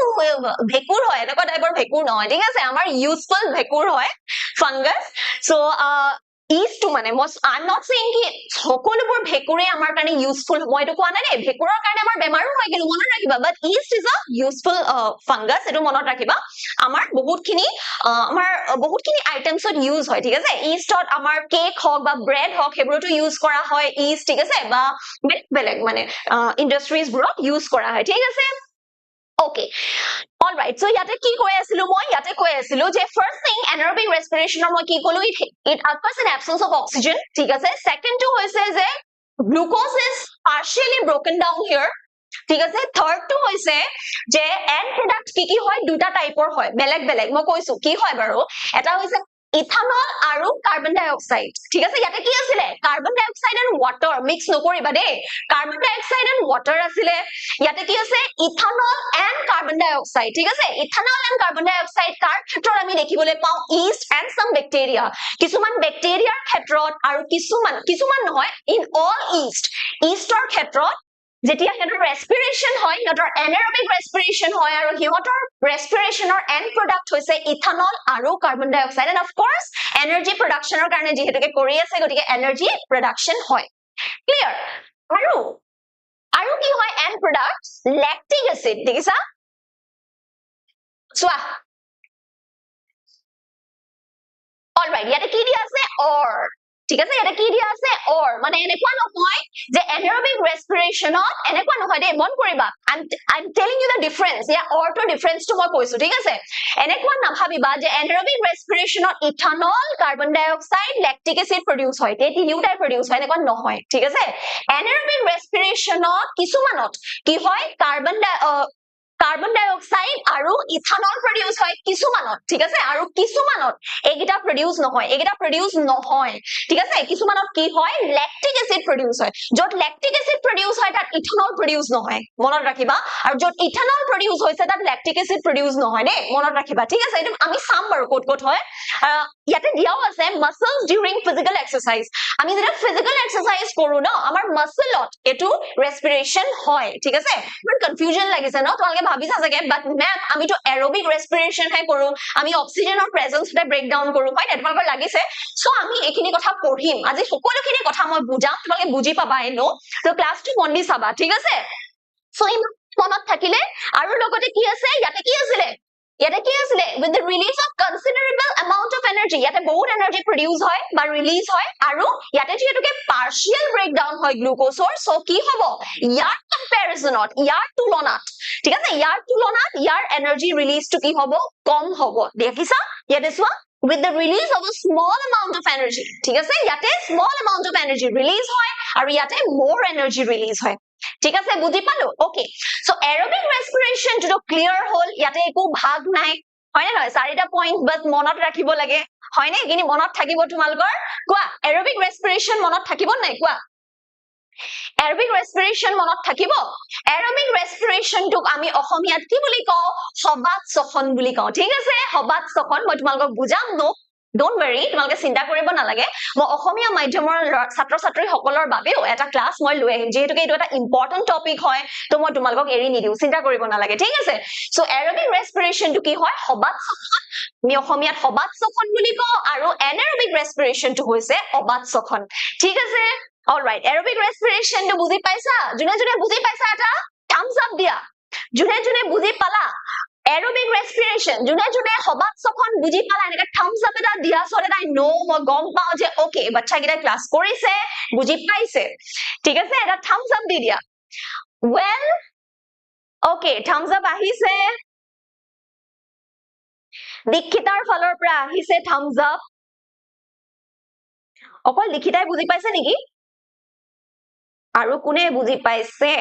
ভেকুৰ হয় এনেকুৱা টাইপৰ ভেকুৰ নহয় ঠিক আছে আমাৰ ইউজফুল ভেকুৰ হয় fungus so yeast to mane I'm not saying ki সকলোবোৰ ভেকুৰে আমাৰ কাৰণে useful মই এটো কোৱা নাই দেই ভেকুৰৰ কাৰণে আমাৰ বেমাৰো হয় কিন্তু মনত ৰাখিবা but yeast is a useful fungus এটো মনত ৰাখিবা আমাৰ বহুতখিনি items ত use হয় ঠিক আছে yeast ত আমাৰ কেক হক বা ব্ৰেড হক হেবোৰটো use কৰা হয় yeast ঠিক আছে বা বেলেগ মানে ইন্ডাস্ট্ৰিজ বোৰত use কৰা হয় ঠিক আছে Okay. All right. So yate ki koi asilu moi yate koi asilu je first thing anaerobic respiration moi ki kolu it occurs in absence of oxygen thik ase second to hoise je glucose is partially broken down here thik ase third to hoise je end product ki hoy duta type or hoy beleg moi koisu ki hoy baru eta hoise ethanol aru carbon dioxide thik ase yate ki asile carbon dioxide and water mix nokoriba de carbon dioxide and water asile yate ki ase ethanol and carbon dioxide thik ase ethanol and carbon dioxide kar khetrot ami dekhibole pau yeast and some bacteria kisuman bacteria khetrot aru kisuman nohoy in all yeast or khetrot যেতিয়া হেতৰ respiration হয় হেতৰ anaerobic respiration হয় আৰু হেতৰ respiration or end product হৈছে ethanol আৰু carbon dioxide and of course energy production ৰ কাৰণে যেহেতুকে কৰি আছে গতিকে energy production হয় clear আৰু কি হয় end product lactic acid দেখিছা চোৱা all right ইয়াতে কি দিয়া আছে or ঠিক আছে এটা কি দিয়া আছে or মানে এনেকুৱা নহয় যে anaerobic respiration এনেকুৱা নহয় দে মন কৰিবা I'm telling you the difference yeah or to difference to মই কৈছো ঠিক আছে এনেকুৱা নাভাবিবা যে anaerobic respiration ethanol carbon dioxide lactic acid produce হয় তে তিনিটাই produce হয় এনেকুৱা নহয় ঠিক আছে anaerobic respiration কিছুমানত কি হয় carbon dioxide aru ethanol produce hoy kisumanot thik ase aru kisumanot egita produce nohoy thik ase kisumanot ki hoy lactic acid produce hoy jot lactic acid produce hoy tat ethanol produce nohoy monot rakhiba aru jot ethanol produce hoise tat lactic acid produce nohoy de monot rakhiba thik ase etu ami sam baru kot hoy yate diao ase muscles during physical exercise ami jeta physical exercise koru na amar muscle ot etu respiration hoy thik ase but confusion lagise na to ভাবিছা জাগে বাট ma'am আমি তো aerobic respiration হে কৰো আমি অক্সিজেনৰ presence তে brake down কৰো হয় তোমালোকৰ লাগিছে সো আমি এখিনি কথা পঢ়িম আজি সকলোখিনি কথা মই বুজাম তোমালোকে বুজি পাবা এনো তো ক্লাসটো বন্ধি চাবা ঠিক আছে সো মনত থাকিলে আৰু লগতে কি আছে ইয়াতে কি আছিলে with the release of considerable amount of energy yate bahut energy produce hoy ba release hoy aru yate jetuke partial breakdown hoy glucose or so ki hobo yar comparison yar tulonat ঠিক আছে ইয়াৰ তুলনাত ইয়াৰ energy release to কি হবো কম হবো দেখিছা ইয়াতে সোৱা with the release of a small amount of energy ঠিক আছে ইয়াতে small amount of energy release হয় আৰু ইয়াতে more energy release হয় ঠিক আছে বুজি পালো okay so aerobic respiration to clear hole ইয়াতে একো ভাগ নাই হয় না নহয় চাৰিটা পইণ্ট বাট মনত ৰাখিব লাগে হয় নে কিনি মনত থাকিব তোমালকৰ কোৱা aerobic respiration মনত থাকিব নাই কোৱা Aerobic respiration monot thakibo aerobic respiration tuk ami ohomiyat ki buli kau hobat sokhon buli kau thik ase hobat sokhon moi tumalok bujam no don't worry tumalke sinta koribo nalage moi ohomiya madhyamor chhatro chhatri hokolor babeo eta class moi loi ahim jehetuke etu eta important topic hoy to moi tumalok eri nidiu sinta koribo nalage thik ase so aerobic respiration tu ki hoy hobat sokhon mi ohomiyat hobat sokhon buli kau aru anaerobic respiration tu hoise obat sokhon thik ase All right, aerobic respiration to buzi paisa. June buzi paisa ata thumbs up dia. June buzi pala. Aerobic respiration. June hobat sokhon buzi pala eneka thumbs up eta dia so that I know mo gom pao je okay bacha gita class korise buzi paise. Thik ase eta thumbs up di dia. Well, okay, thumbs up ahise. Dikhitar phalor pra ahise thumbs up. Okol likhitai buzi paise niki? আৰু কোনে বুজি পাইছে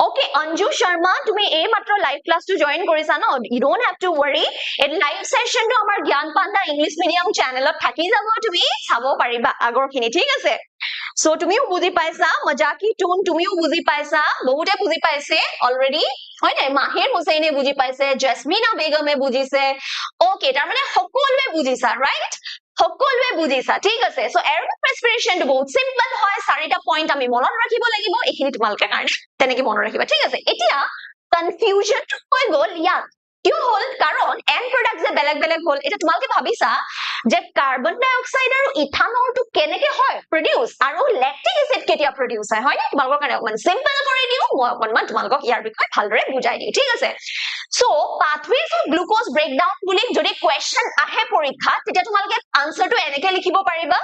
Okay Anju Sharma তুমি এই মাত্ৰ live class to join কৰিছা ন you don't have to worry এই live session টো আমাৰ জ্ঞান পাণ্ডা ইংলিশ মিডিয়াম চেনেলত থাকি যাব তুমি চাব পাৰিবা আগৰখিনি ঠিক আছে সো তুমিও বুজি পাইছা মজাকি টোন তুমিও বুজি পাইছা বহুতে বুজি পাইছে অলৰেডি হয় নাই মাহিৰ হুসেইনে বুজি পাইছে জেসমিনা বেগমে বুজিছে Okay তাৰ মানে সকলোৱে বুজিছা ৰাইট সকলোৱে বুজিছা ঠিক আছে সো aerobic respiration টো বহুত সিম্পল হয় চাৰিটা পইণ্ট আমি মনত ৰাখিব লাগিব এখিনি তোমালকে কাৰণে তেনেকে মনত ৰাখিবা ঠিক আছে এতিয়া কনফিউজন হৈ গল ইয়াত কিয় হল কাৰণ এন্ড প্ৰডাক্ট যে বেলেগ বেলেগ হল এটা তোমালকে ভাবিছা যে কাৰ্বন ডাই অক্সাইড আৰু ইথানল টু কেনেকে হয় প্ৰডিউস আৰু ল্যাকটিক এসিড কেতিয়া প্ৰডিউস হয় না তোমালোকৰ কাৰণে অকমান সিম্পল কৰি দিও মই অকমান তোমালোকক ইয়াৰ বিষয়ে ভালদৰে বুজাই দিও ঠিক আছে so pathways of glucose breakdown বুলি যদি কোৱেশ্চন আহে পৰীক্ষা তেতিয়া তোমালোকে আনসাৰটো এনেকে লিখিব পাৰিবা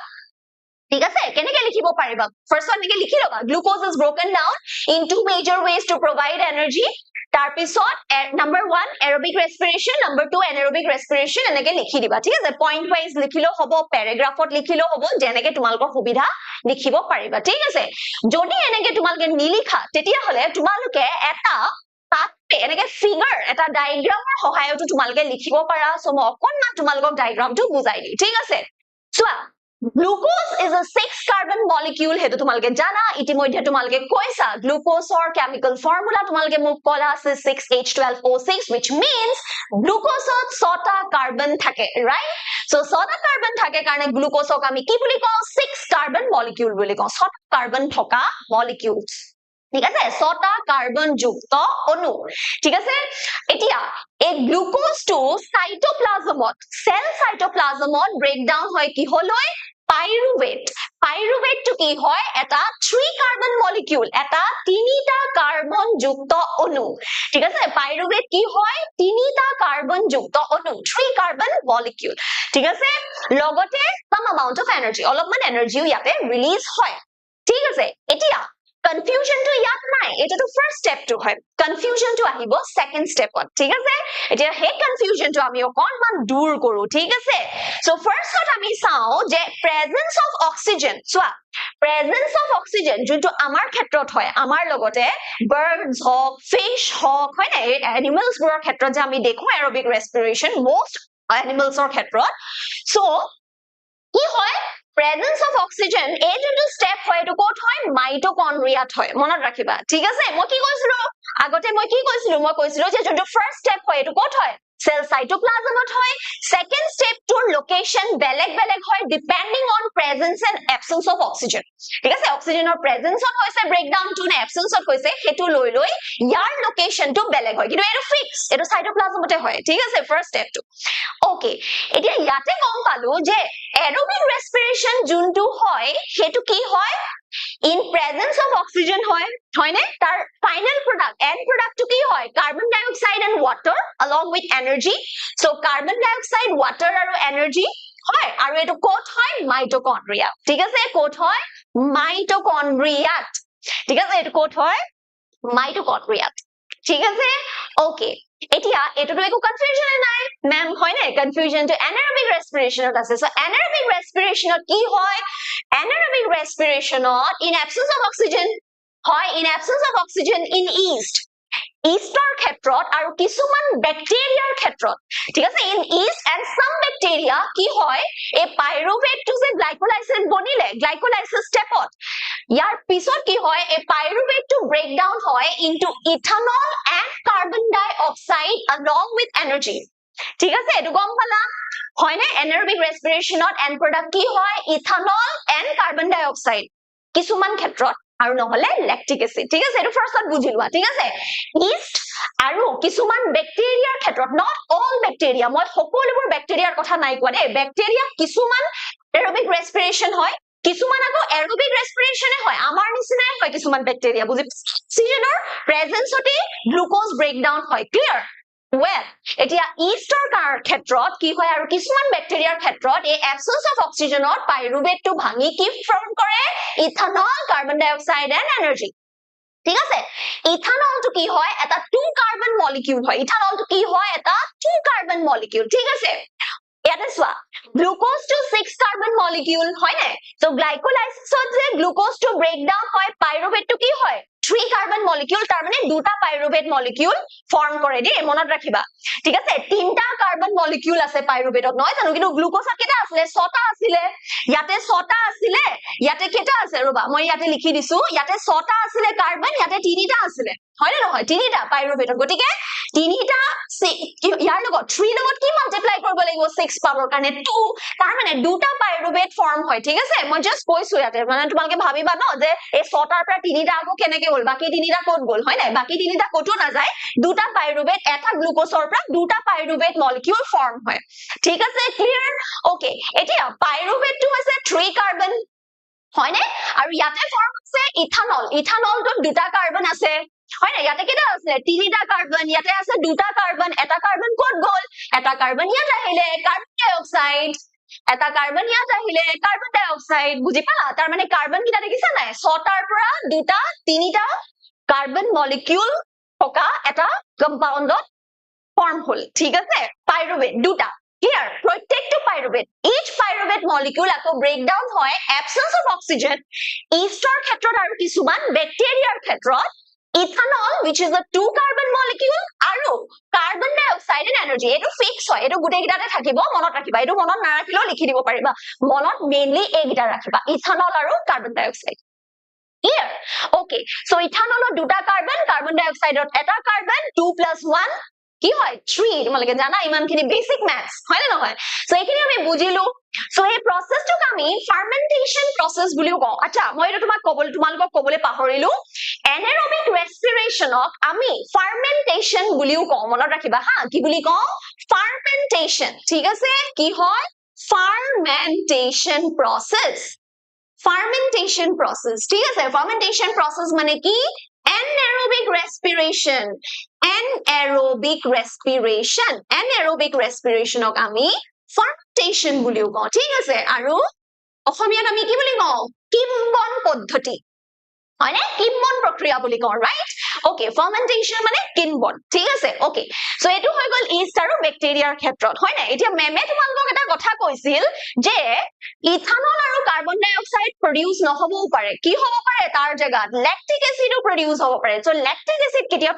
ঠিক আছে কেনেকে লিখিব পাৰিবা ফাৰ্স্ট ওয়ান এনেকে লিখি লবা glucose is broken down in two major ways to provide energy তাৰ পিছত number 1 aerobic respiration number 2 anaerobic respiration এনেকে লিখি দিবা ঠিক আছে পইণ্ট ওয়াইজ লিখিলো হ'ব প্যাৰাগ্ৰাফত লিখিলো হ'ব যেনেকে তোমালোকৰ সুবিধা লিখিব পাৰিবা ঠিক আছে যদি এনেকে তোমালোকে নিলিখা তেতিয়া হলে তোমালোকে এটা তাতে এনেকে ফিগাৰ এটা ডায়াগ্ৰামৰ সহায়ত তোমালোকে লিখিব পাৰা সো মই অকনমান তোমালোকক ডায়াগ্ৰামটো বুজাই দিম ঠিক আছে চোৱা Glucose is a 6 carbon molecule hetu tumalke jana itimodhye tumalke koisa glucose or chemical formula tumalke muk kola ase 6H12O6 which means glucose ot 6 ta carbon thake right so 6 ta carbon thake karone glucose ok ami ki boli ko 6 carbon molecule boli ko 6 carbon thoka molecules ঠিক আছে 6টা carbon যুক্ত অণু ঠিক আছে এতিয়া এই glucose to সাইটোপ্লাজমত cell সাইটোপ্লাজমত breakdown হয় কি হলয় পাইরুভেট টু কি হয় এটা 3 কার্বন মলিকিউল এটা 3টা কার্বন যুক্ত অণু ঠিক আছে পাইরুভেট কি হয় 3টা কার্বন যুক্ত অণু 3 কার্বন মলিকিউল ঠিক আছে লগতে সাম অ্যামাউন্ট অফ এনার্জি অলপমান এনার্জিও ইয়াতে রিলিজ হয় ঠিক আছে এতিয়া confusion to ইয়াত নাই এটা তো ফার্স্ট স্টেপ টু হয় confusion to আহিব সেকেন্ড স্টেপত ঠিক আছে এতিয়া হে confusion to আমি অকনমান দূৰ কৰো ঠিক আছে সো ফাৰ্স্টত আমি চাও যে presence of oxygen চোৱা presence of oxygen যোনটো আমাৰ ক্ষেত্ৰত হয় আমাৰ লগতে birds হক fish হক হয় না animals বোৰৰ ক্ষেত্ৰত যে আমি দেখো aerobic respiration most animals ৰ ক্ষেত্ৰত সো কি হয় presence of oxygen এই যোনটো স্টেপ হয় এটো কোট হয় মাইটোকন্ড্ৰিয়াত হয় মনত ৰাখিবা ঠিক আছে মই কি কৈছিলো আগতে মই কি কৈছিলো মই কৈছিলো যে যোনটো ফার্স্ট স্টেপ হয় এটো কোট হয় সেল সাইটোপ্লাজমত হয় সেকেন্ড স্টেপ টুৰ লোকেশন বেলেগ বেলেগ হয় depending on presence and absence of oxygen ঠিক আছে অক্সিজেনৰ প্ৰেজেন্সত হৈছে ব্ৰেকডাউন টু নে এবসেন্সত হৈছে হেতু লৈ লৈ ইয়াৰ লোকেশনটো বেলেগ হয় কিন্তু এটো ফিক্স এটো সাইটোপ্লাজমতে হয় ঠিক আছে ফার্স্ট স্টেপ টু ওকে এতিয়া ইয়াতে গম পালো যে aerobic respiration যোনটো হয় হেতু কি হয় in presence of oxygen হয় নে তাৰ final product end product to কি হয় carbon dioxide and water along with energy so carbon dioxide water আৰু energy হয় আৰু এটো কোট হয় মাইটোকন্ড্ৰিয়া ঠিক আছে কোট হয় মাইটোকন্ড্ৰিয়াত ঠিক আছে এটো কোট হয় মাইটোকন্ড্ৰিয়াত ঠিক আছে ওকে এতিয়া এটোটো একো কনফিউজন নাই ম্যাম হয় না কনফিউজন টু anaerobic respiration আছে সো anaerobic respiration কি হয় anaerobic respiration in absence of oxygen হয় in absence of oxygen in yeastৰ ক্ষেত্ৰত আৰু কিছুমান ব্যাকটেৰিয়াৰ ক্ষেত্ৰত ঠিক আছে in yeast and some bacteria কি হয় এই পাইৰুভেট টু যে গ্লাইকোলাইসিস বনিলে গ্লাইকোলাইসিস স্টেপত ইয়াৰ পিছত কি হয় এই পাইৰুভেট টু ব্ৰেকডাউন হয় into ethanol and carbon dioxide along with energy ঠিক আছে এটো গম পালা হয় না anaerobic respiration end product কি হয় ethanol and carbon dioxide কিছুমান ক্ষেত্ৰত আৰু নহলে ল্যাকটিক এসিড ঠিক আছে এটো ফাৰ্স্টত বুজিলবা ঠিক আছে yeast আৰু কিছুমান ব্যাকটেৰিয়াৰ ক্ষেত্ৰত not all bacteria মই সকলোবোৰ ব্যাকটেৰিয়াৰ কথা নাই কোৱা দেই ব্যাকটেৰিয়া কিছুমান aerobic respiration হয় কিছুমান আকৌ aerobic respiration হয় আমাৰ নিচিনাই হয় কিছুমান ব্যাকটেৰিয়া বুজি অক্সিজেনৰ প্ৰেজেন্সতে গ্লুকোজ ব্ৰেকডাউন হয় ক্লিয়াৰ well এতিয়া yeastৰ ক্ষেত্ৰত কি হয় আৰু কিছুমান ব্যাকটেৰিয়াৰ ক্ষেত্ৰত এই absence of oxygenত পাইৰুভেট টু ভাঙি কি ফৰ্ম কৰে ethanol carbon dioxide and energy ঠিক আছে ইথানল টু কি হয় এটা 2 কাৰ্বন মলিকিউল হয় ইথানল টু কি হয় এটা 2 কাৰ্বন মলিকিউল ঠিক আছে ইয়াতে সোয়া গ্লুকোজ টু 6 কার্বন মলিকিউল হয় না সো গ্লাইকোলাইসিসত যে গ্লুকোজ টু ব্রেকডাউন হয় পাইরুভেট টু কি হয় 3 কার্বন মলিকিউল তার মানে দুটা পাইরুভেট মলিকিউল ফর্ম করে দে মনত রাখিবা ঠিক আছে তিনটা কার্বন মলিকিউল আছে পাইরুভেটত নয় জানো কিন্তু গ্লুকোজত কেটা আছে 6টা আছিল ইয়াতে 6টা আছিল ইয়াতে কেটা আছে ৰবা মই ইয়াতে লিখি দিছো ইয়াতে 6টা আছিল কার্বন ইয়াতে 3টা আছিল হয় না নহয় 3টা পাইরুভেটত গটিকে তিনিটা ইয়াৰ লগত 3 লগত কি মাল্টিপ্লাই কৰিব লাগিব 6 পাবৰ কাৰণে 2 তাৰ মানে দুটা পাইৰুভেট ফৰ্ম হয় ঠিক আছে মই জাস্ট কৈছো ইয়াতে মানে তোমালোকে ভাবিবা ন যে এই 6টাৰ পৰা তিনিটা আকৌ কেনেকে হ'ল বাকি তিনিটা ক'ত গ'ল হয় নাই বাকি তিনিটা ক'তো নাযায় দুটা পাইৰুভেট এটা গ্লুকোজৰ পৰা দুটা পাইৰুভেট মলিকিউল ফৰ্ম হয় ঠিক আছে ক্লিয়াৰ ওকে এতিয়া পাইৰুভেটটো হৈছে 3 কাৰ্বন হয় নে আৰু ইয়াতে ফৰ্ম আছে ইথানলটোত দুটা কাৰ্বন আছে হয় না ইয়াতে কেটা আছে তিনিটা কাৰ্বন ইয়াতে আছে দুটা কাৰ্বন এটা কাৰ্বন ক'ত গ'ল এটা কাৰ্বন ইয়াত আহিলে কাৰ্বন ডাই অক্সাইড এটা কাৰ্বন ইয়াত আহিলে কাৰ্বন ডাই অক্সাইড বুজি পালা তাৰ মানে কাৰ্বন কিটা দেখিছা নাই 6টাৰ পৰা দুটা তিনিটা কাৰ্বন মলিকিউল থকা এটা কম্পাউণ্ডত ফৰ্ম হল ঠিক আছে পাইৰুভেট দুটা Here, প্ৰত্যেকটো পাইৰুভেট each pyruvate molecule আকৌ breakdown হয় absence of oxygen yeastৰ ক্ষেত্ৰত আৰু কিছুমান বেক্টেৰিয়াৰ ক্ষেত্ৰত ethanol which is a 2 carbon molecule আৰু carbon dioxide and energy এটো ফিক্স হয় এটো গুটেই গিটাতে থাকিব মনত ৰাখিবা এটো মনত নাৰাখিলেও লিখি দিব পাৰিবা মনত মেইনলি এই গিটা ৰাখিবা ethanol আৰু carbon dioxide Here okay so ethanol দুটা carbon dioxide এটা carbon 2 + 1 কি হয় 3 তোমালোকে জানা ইমানখিনি বেসিক ম্যাথছ হয় না নহয় সো এইখিনি আমি বুজিলো সো এই প্ৰসেসটোক আমি ফাৰ্মেন্টেশন প্ৰসেস বুলিও কও আচ্ছা মই এটা তোমালোকক কবলে পাহৰিলো anaerobic respirationক আমি ফাৰ্মেন্টেশন বুলিও কও মনত ৰাখিবা হা কি বুলি কও ফার্মেন্টেশন ঠিক আছে কি হয় ফার্মেন্টেশন process ঠিক আছে ফার্মেন্টেশন process মানে কি anaerobic respiration ok ami fermentation বুলিও কও ঠিক আছে আৰু অসমীয়াত আমি কি বুলি কও কিম্বন পদ্ধতি হয়নে কিম্বন প্ৰক্ৰিয়া বুলি কও ৰাইট ওকে ফার্মেন্টেশন মানে কিম্বন ঠিক আছে ওকে সো এটো হৈ গল ইষ্ট আৰু বেক্টেৰিয়াৰ ক্ষেত্ৰত হয় না এতিয়া মেমে তোমালোকক এটা কথা কৈছিল যে ইথানল আৰু কাৰ্বন ডাই অক্সাইড প্ৰডিউস নহবও পাৰে কি হ'ব পাৰে তাৰ জায়গাত ল্যাকটিক এসিডও প্ৰডিউস হ'ব পাৰে সো ল্যাকটিক এসিড কেতিয়া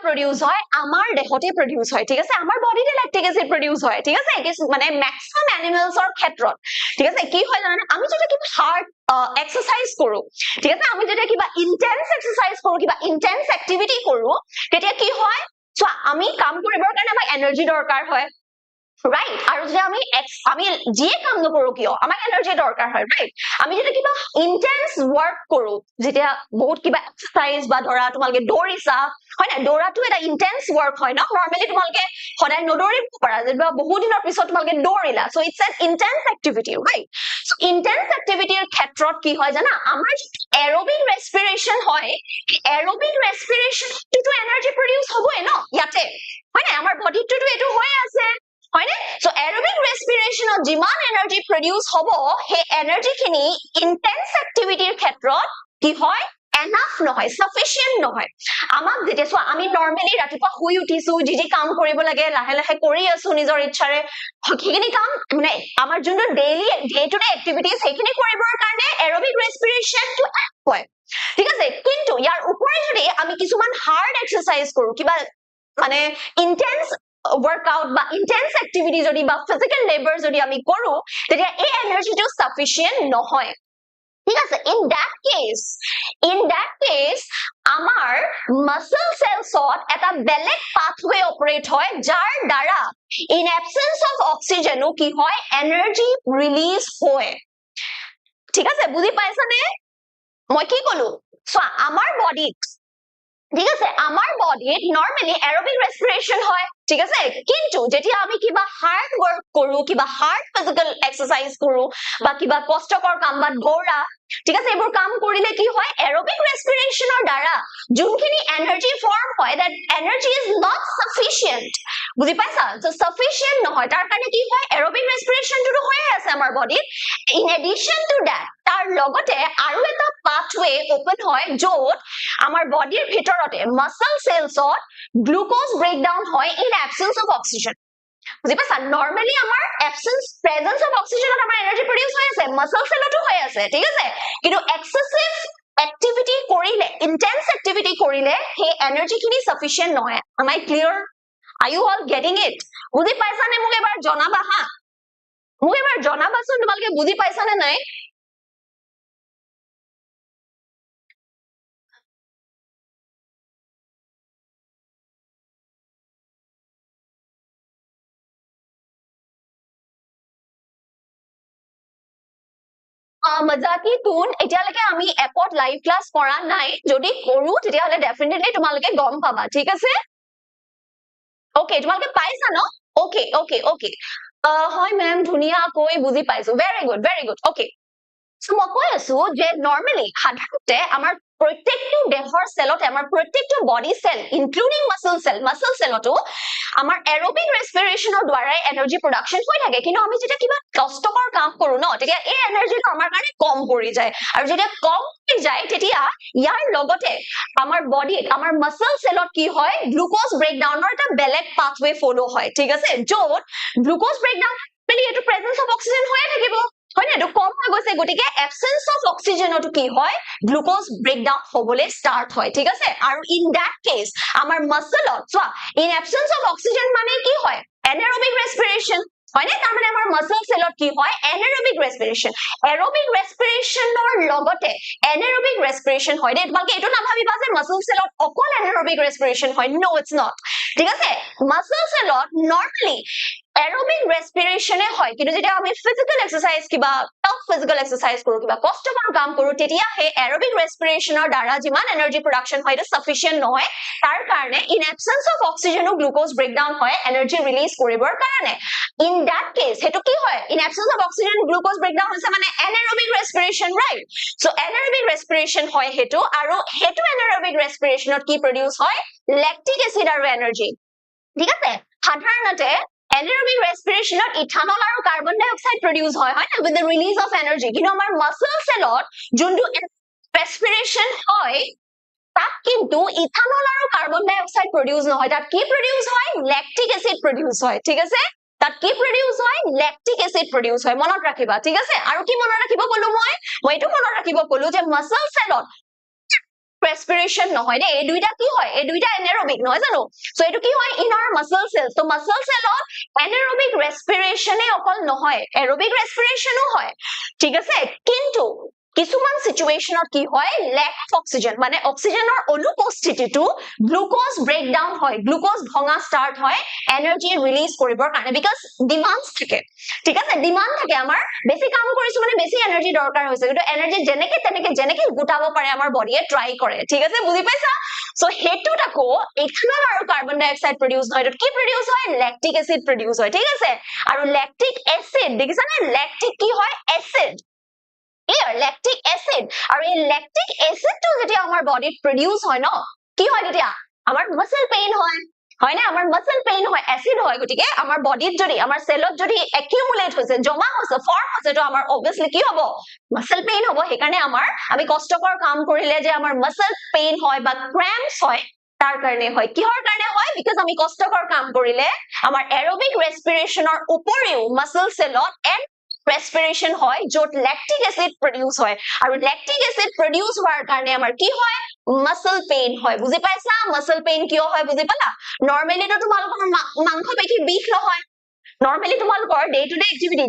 প্ৰডিউস হয় আমাৰ দেহতে প্ৰডিউস হয় ঠিক আছে আমাৰ বডিতে ল্যাকটিক এসিড প্ৰডিউস হয় ঠিক আছে মানে ম্যাক্সিমাম এনিমেলছৰ ক্ষেত্ৰত ঠিক আছে কি হয় জানা আমি যদি কিবা হাৰ্ড এক্সাৰসাইজ কৰো ঠিক আছে আমি যদি কিবা ইন্টেন্স এক্সাৰসাইজ কৰো কিবা ইন্টেন্স এক্টিভিটি কৰো তেতিয়া কি হয় সো আমি কাম কৰিবৰ কাৰণে আমাক এনাৰ্জি দৰকাৰ হয় right আৰু যদি আমি যে কাম নকৰো কিয় আমাক এনাৰ্জি দৰকাৰ হয় right আমি যদি কিবা ইন্টেন্স ওয়াৰ্ক কৰো যেতিয়া বহুত কিবা এক্সাৰসাইজ বা ধৰা তোমালকে দৌৰিছা হয় না দৌৰাটো এটা ইন্টেন্স ওয়াৰ্ক হয় ন নৰমালি তোমালকে সদায় নদৌৰিব পাৰা যেবা বহুত দিনৰ পিছত তোমালকে দৌৰিলা so it's an intense activity right so intense এক্টিভিটিৰ ক্ষেত্ৰত কি হয় জানা আমাৰ এৰোবিক ৰেসপিৰেশন হয় aerobic respiration to energy produce হ'বই ন ইয়াতে হয় না আমাৰ বডিটো এটো হৈ আছে হয় নে সো এৰোবিক ৰেসপিৰেশনত যিমান এনাৰ্জি প্ৰডিউস হ'ব হে এনাৰ্জি খিনি ইন্টেন্স এক্টিভিটিৰ ক্ষেত্ৰত কি হয় এনাফ নহয় সাফিশিয়েন্ট নহয় আমাক যেতেছো আমি নৰমালি ৰাতিপুৱা শুই উঠিছো যি কাম কৰিব লাগে লাহে লাহে কৰি আছো নিজৰ ইচ্ছাৰে হকিখিনি কাম মানে আমাৰ যোনটো daily day to day activities সেইখিনি কৰিবৰ কাৰণে এৰোবিক ৰেসপিৰেশন টু হয় ঠিক আছে কিন্তু ইয়াৰ উপৰি যদি আমি কিছুমান হাৰ্ড এক্সাৰসাইজ কৰো কিবা মানে ইন্টেন্স workout বা intense activity যদি বা physical labor যদি আমি কৰো তেতিয়া এই এনাৰ্জিটো sufficient নহয় ঠিক আছে in that case আমাৰ muscle cellsত এটা বেলেগ pathway operate হয় যাৰ দ্বাৰা in absence of oxygen কি হয় energy release হয় ঠিক আছে বুজি পাইছানে মই কি কলো সো আমাৰ বডিত ঠিক আছে আমাৰ বডিত নৰমালি এৰোবিক ৰেসপিৰেশন হয় ঠিক আছে কিন্তু যেতিয়া আমি কিবা হাৰ্ড ওয়াৰ্ক কৰো কিবা হাৰ্ড ফিজিক্যাল এক্সাৰসাইজ কৰো বা কিবা কষ্টকৰ কাম বা দৌৰা ঠিক আছে এবোৰ কাম কৰিলে কি হয় এৰোবিক ৰেসপিৰেশনৰ দ্বাৰা যোনখিনি এনাৰ্জি ফৰ্ম হয় that energy is not sufficient বুজি পাইছা সো sufficient নহয় তাৰ কাৰণে কি হয় এৰোবিক ৰেসপিৰেশনটো হৈ আছে আমাৰ বডিত in addition to that তাৰ লগতে আৰু এটা pathway open হয় যত আমাৰ বডিৰ ভিতৰতে muscle cellsত গ্লুকোজ ব্ৰেকডাউন হয় in absence of oxygen বুজি পাইছা নৰমালি আমাৰ presence of oxygen আমাৰ এনাৰ্জি প্ৰডিউস হৈ আছে muscle cellতো হৈ আছে ঠিক আছে কিন্তু excessive activity কৰিলে intense activity কৰিলে হে এনাৰ্জি খিনি sufficient নহয় am I clear are you all getting it বুজি পাইছা নে মোক এবাৰ জনাবা হা মোক এবাৰ জনাবাচোন তোমালোকে বুজি পাইছা নে নাই মজাকি টুন এতিয়ালৈকে আমি এপত লাইভ ক্লাস কৰা নাই যদি কৰো তেতিয়াহলে ডেফিনেটলি তোমালোকে গম পাবা ঠিক আছে ওকে তোমালোকে পাইছা ন ওকে ওকে ওকে হয় মেম ধুনিয়া কৈ বুজি পাইছো ভেৰি গুড ওকে সো মই কৈ আছো যে নৰমালি সাধাৰণতে আমাৰ প্ৰত্যেকটো দেহৰ সেলতে আমাৰ প্ৰত্যেকটো বডি সেল ইনক্লুডিং মাসল সেলটো আমাৰ এৰোবিক ৰেসপিৰেশনৰ দ্বাৰা এনাৰ্জি প্ৰডাকশন হৈ থাকে কিন্তু আমি যেতিয়া কিবা কষ্টকৰ কাম কৰো ন তেতিয়া এই এনাৰ্জিটো আমাৰ কাৰণে কম পৰি যায় আৰু যেতিয়া কম পৰি যায় তেতিয়া ইয়াৰ লগতে আমাৰ বডিত আমাৰ মাসল সেলত কি হয় গ্লুকোজ ব্ৰেকডাউনৰ এটা বেলেগ পাথৱে ফলো হয় ঠিক আছে য'ত গ্লুকোজ ব্ৰেকডাউন মানে এটো প্ৰেজেন্স অফ অক্সিজেন হৈয়ে থাকিব হয় না এটো কম হৈ গৈছে গটিকে এবসেন্স অফ অক্সিজেনটো কি হয় গ্লুকোজ ব্ৰেকডাউন হ'বলে স্টাৰ্ট হয় ঠিক আছে আৰু ইন দ্যাট কেস আমাৰ মাসলত সো ইন এবসেন্স অফ অক্সিজেন মানে কি হয় এনাৰবিক ৰেসপিৰেশন হয় না তাৰ মানে আমাৰ মাসল সেলত কি হয় এনাৰবিক ৰেসপিৰেশনৰ লগতে এনাৰবিক ৰেসপিৰেশন হয় দে তোমালোকে এটো নাভাবিবা যে মাসল সেলত অকল এনাৰবিক ৰেসপিৰেশন হয় নো ইটস নট ঠিক আছে মাসল সেলত নরমালি aerobic respiration হয় কিন্তু যেতিয়া আমি physical exercise কিবা tough physical exercise কৰো কিবা কষ্টকৰ কাম কৰো তেতিয়া হে aerobic respirationৰ দ্বাৰা যিমান energy production হয় এটা sufficient নহয় তাৰ কাৰণে in absence of oxygen glucose breakdown হয় energy release কৰিবৰ কাৰণে in that case হেতু কি হয় in absence of oxygen glucose breakdown হৈছে মানে anaerobic respiration right so anaerobic respiration হয় হেতু আৰু হেতু anaerobic respirationত কি produce হয় lactic acid আৰু energy ঠিক আছে সাধাৰণতে Anaerobic respiration ethanol আৰু carbon dioxide produce হয় না with the release of energy কিন্তু আমাৰ muscle cellত যোনটো respiration হয় তাত কিন্তু ethanol আৰু carbon dioxide produce নহয় তাত কি produce হয় lactic acid produce হয় ঠিক আছে তাত কি produce হয় lactic acid produce হয় মনত ৰাখিবা ঠিক আছে আৰু কি মনত ৰাখিব কলো মই এটো মনত ৰাখিব কলো যে muscle cellত respiration নহয় দে এই দুইটা কি হয় এই দুইটা anaerobic নহয় জানো সো এটো কি হয় in our muscle cells তো muscle cellত anaerobic respiration অকল নহয় aerobic respiration হয় ঠিক আছে কিন্তু কিছুমান সিচুৱেচনত কি হয় lack of oxygen মানে অক্সিজেনৰ অনুপস্থিতিটো গ্লুকোজ ব্ৰেকডাউন হয় গ্লুকোজ ভঙা স্টাৰ্ট হয় এনাৰ্জি ৰিলিজ কৰিবৰ কাৰণে বিকজ ডিমান্ডস থাকে ঠিক আছে ডিমান্ড থাকে আমাৰ বেছি কাম কৰিছো মানে বেছি এনাৰ্জি দৰকাৰ হৈছে কিন্তু এনাৰ্জি যেনেকে গোটাব পাৰে আমাৰ বডিয়ে ট্ৰাই কৰে ঠিক আছে বুজি পাইছা সো হেতু তাকো ইথানল আৰু কাৰ্বন ডাই অক্সাইড প্ৰডিউস হয় কি প্ৰডিউস হয় ল্যাকটিক এসিড প্ৰডিউস হয় ঠিক আছে আৰু ল্যাকটিক এসিড দেখিছানে ল্যাকটিক কি হয় এসিড clear lactic acid আৰু এই lactic acid টো যেতিয়া আমাৰ বডিত প্ৰডিউস হয় ন কি হয় তেতিয়া আমাৰ মাসল পেইন হয় না আমাৰ মাসল পেইন হয় এসিড হয় গটিকে আমাৰ বডিত যদি আমাৰ সেলত যদি একিউমুলেট হৈছে জমা হৈছে ফৰ্ম হৈছে তো আমাৰ obviously কি হ'ব মাসল পেইন হ'ব হেকাৰণে আমাৰ আমি কষ্টকৰ কাম কৰিলে যে আমাৰ মাসল পেইন হয় বা ক্ৰ্যাম্পছ হয় তাৰ কাৰণে হয় কিহৰ কাৰণে হয় বিকজ আমি কষ্টকৰ কাম কৰিলে আমাৰ এৰোবিক ৰেসপিৰেশনৰ উপৰিও মাসল সেলত respiration হয় যত lactic acid produce হয় আৰু lactic acid produce হোৱাৰ কাৰণে আমাৰ কি হয় muscle pain হয় বুজি পাইছা muscle pain কিয় হয় বুজি পালা নরমালি তো তোমালোকৰ মাংস পেশী বিষ নহয় নৰমালি তোমালোকৰ ডে টু ডে এক্টিভিটি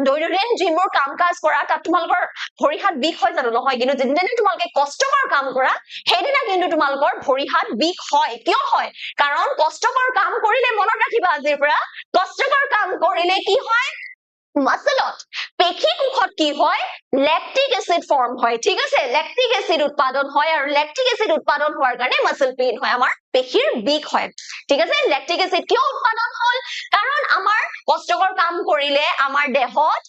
দৈনন্দিন যিবোৰ কাম কাজ কৰা তাত তোমালোকৰ ভৰি হাত বিষ হয় জানো নহয় কিন্তু যেদিনা তোমালোকে কষ্টকৰ কাম কৰা সেইদিনা কিন্তু তোমালোকৰ ভৰি হাত বিষ হয় কিয় হয় কাৰণ কষ্টকৰ কাম কৰিলে মনত ৰাখিবা আজিৰ পৰা কষ্টকৰ কাম কৰিলে কি হয় মাসলত পেশী কোষত কি হয় ল্যাকটিক এসিড ফৰ্ম হয় ঠিক আছে ল্যাকটিক এসিড উৎপাদন হয় আৰু ল্যাকটিক এসিড উৎপাদন হোৱাৰ কাৰণে মাসল পেইন হয় আমাৰ পেশীৰ বিষ হয় ঠিক আছে ল্যাকটিক এসিড কিয় উৎপাদন হল কাৰণ আমাৰ কষ্টকৰ কাম কৰিলে আমাৰ দেহত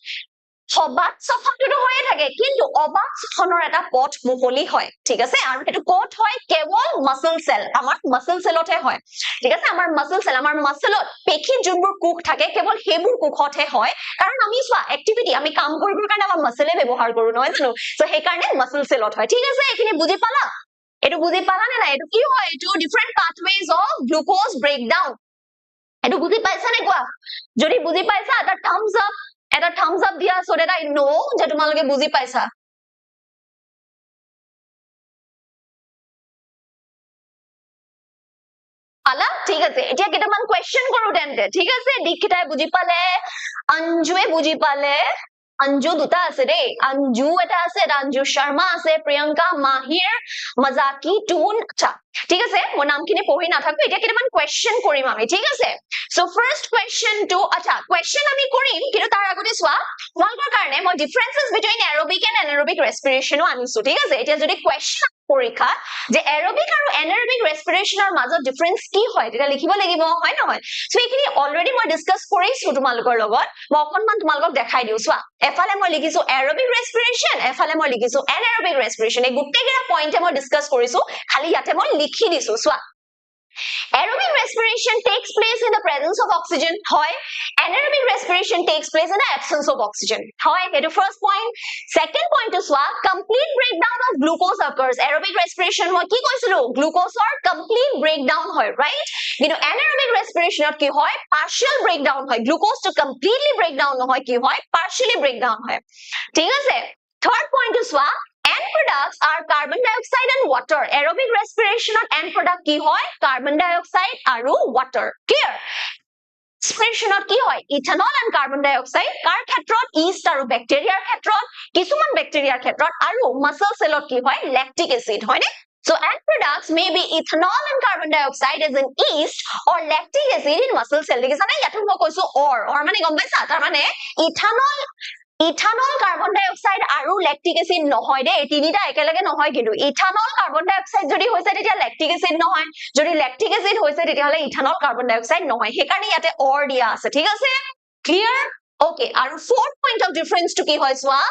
সবাত সফাটো হৈয়ে থাকে কিন্তু অবাক সফনৰ এটা পথ মুকলি হয় ঠিক আছে আৰু এটো পথ হয় কেৱল মাসল সেল আমাৰ মাসল সেলতহে হয় ঠিক আছে আমাৰ মাসল সেল আমাৰ মাসলত পেশী যোনবোৰ কোষ থাকে কেৱল হেবোৰ কোষতহে হয় কাৰণ আমি সোৱা এক্টিভিটি আমি কাম কৰিবৰ কাৰণে আমাৰ মাসলে ব্যৱহাৰ কৰো নহয় জানো সো সেই কাৰণে মাসল সেলত হয় ঠিক আছে এখিনি বুজি পালা এটো বুজি পালা নে নাই এটো কি হয় এটো different pathways of glucose breakdown এটো বুজি পাইছা নে কোৱা যদি বুজি পাইছা এটা thumbs up দিয়া so that I know যে তোমালোকে বুজি পাইছা পালা ঠিক আছে এতিয়া কেইটামান কোৱেশ্চন কৰো তেন্তে ঠিক আছে দিকিটাই বুজি পালে অঞ্জুৱে বুজি পালে অঞ্জু দুটা আছে দেই অঞ্জু এটা আছে অঞ্জু শৰ্মা আছে প্ৰিয়ংকা মাহিৰ মজাকি টুন আচ্ছা ঠিক আছে মই নামখিনি পঢ়ি নাথাকো এতিয়া কেইটামান কোৱেশ্চন কৰিম আমি ঠিক আছে সো ফাৰ্স্ট কোৱেশ্চন টু আচ্ছা কোৱেশ্চন আমি কৰিম কিন্তু তাৰ আগতে চোৱা তোমালোকৰ কাৰণে মই differences between aerobic and anaerobic respiration আনিছো ঠিক আছে এতিয়া যদি question পৰীক্ষা যে aerobic আৰু anaerobic respiration ৰ মাজত difference কি হয় এটা লিখিব লাগিব হয় নহয় সো এইখিনি অলৰেডি মই ডিসকাস কৰিছো তোমালোকৰ লগত মই অকনমান তোমালোকক দেখাই দিও চোৱা এফালে মই লিখিছো aerobic respiration এফালে মই লিখিছো anaerobic respiration এই গুটেইকেইটা পইণ্টে মই ডিসকাস কৰিছো খালি ইয়াতে মই লিখি দিছো চোৱা Aerobic respiration takes place in the presence of oxygen. Hoy. Anaerobic respiration takes place in the absence of oxygen. Hoy. The first point. Second point is what? Complete breakdown of glucose occurs. Aerobic respiration hoy ki koisilo glucose or complete breakdown hoy, right? You know anaerobic respiration or ki hoy partial breakdown hoy. Glucose to completely break down no hoy ki hoy partially breakdown hoy. ठीक है? Third point is what? End products are carbon dioxide and water. Aerobic respiration or end product ki hoy carbon dioxide aru water. Clear? Respiration or ki hoy ethanol and carbon dioxide. Kar khetrot yeast aru bacteria khetrot kisuman bacteria khetrot aru muscle cell ki hoy lactic acid hoy ne. So end products may be ethanol and carbon dioxide as in yeast or lactic acid in muscle cell. Dekisa na yatu moi koisu or mane gom paisa tar mane ethanol carbon dioxide aru lactic acid নহয় দে তিনিটা একেলগে নহয় কিন্তু ethanol carbon dioxide যদি হৈছে তেতিয়া lactic acid নহয় যদি lactic acid হৈছে তেতিয়া হলে ethanol carbon dioxide নহয় হেকাৰণে ইয়াতে or দিয়া আছে ঠিক আছে clear okay আৰু fourth point of difference to কি হয় সোৱা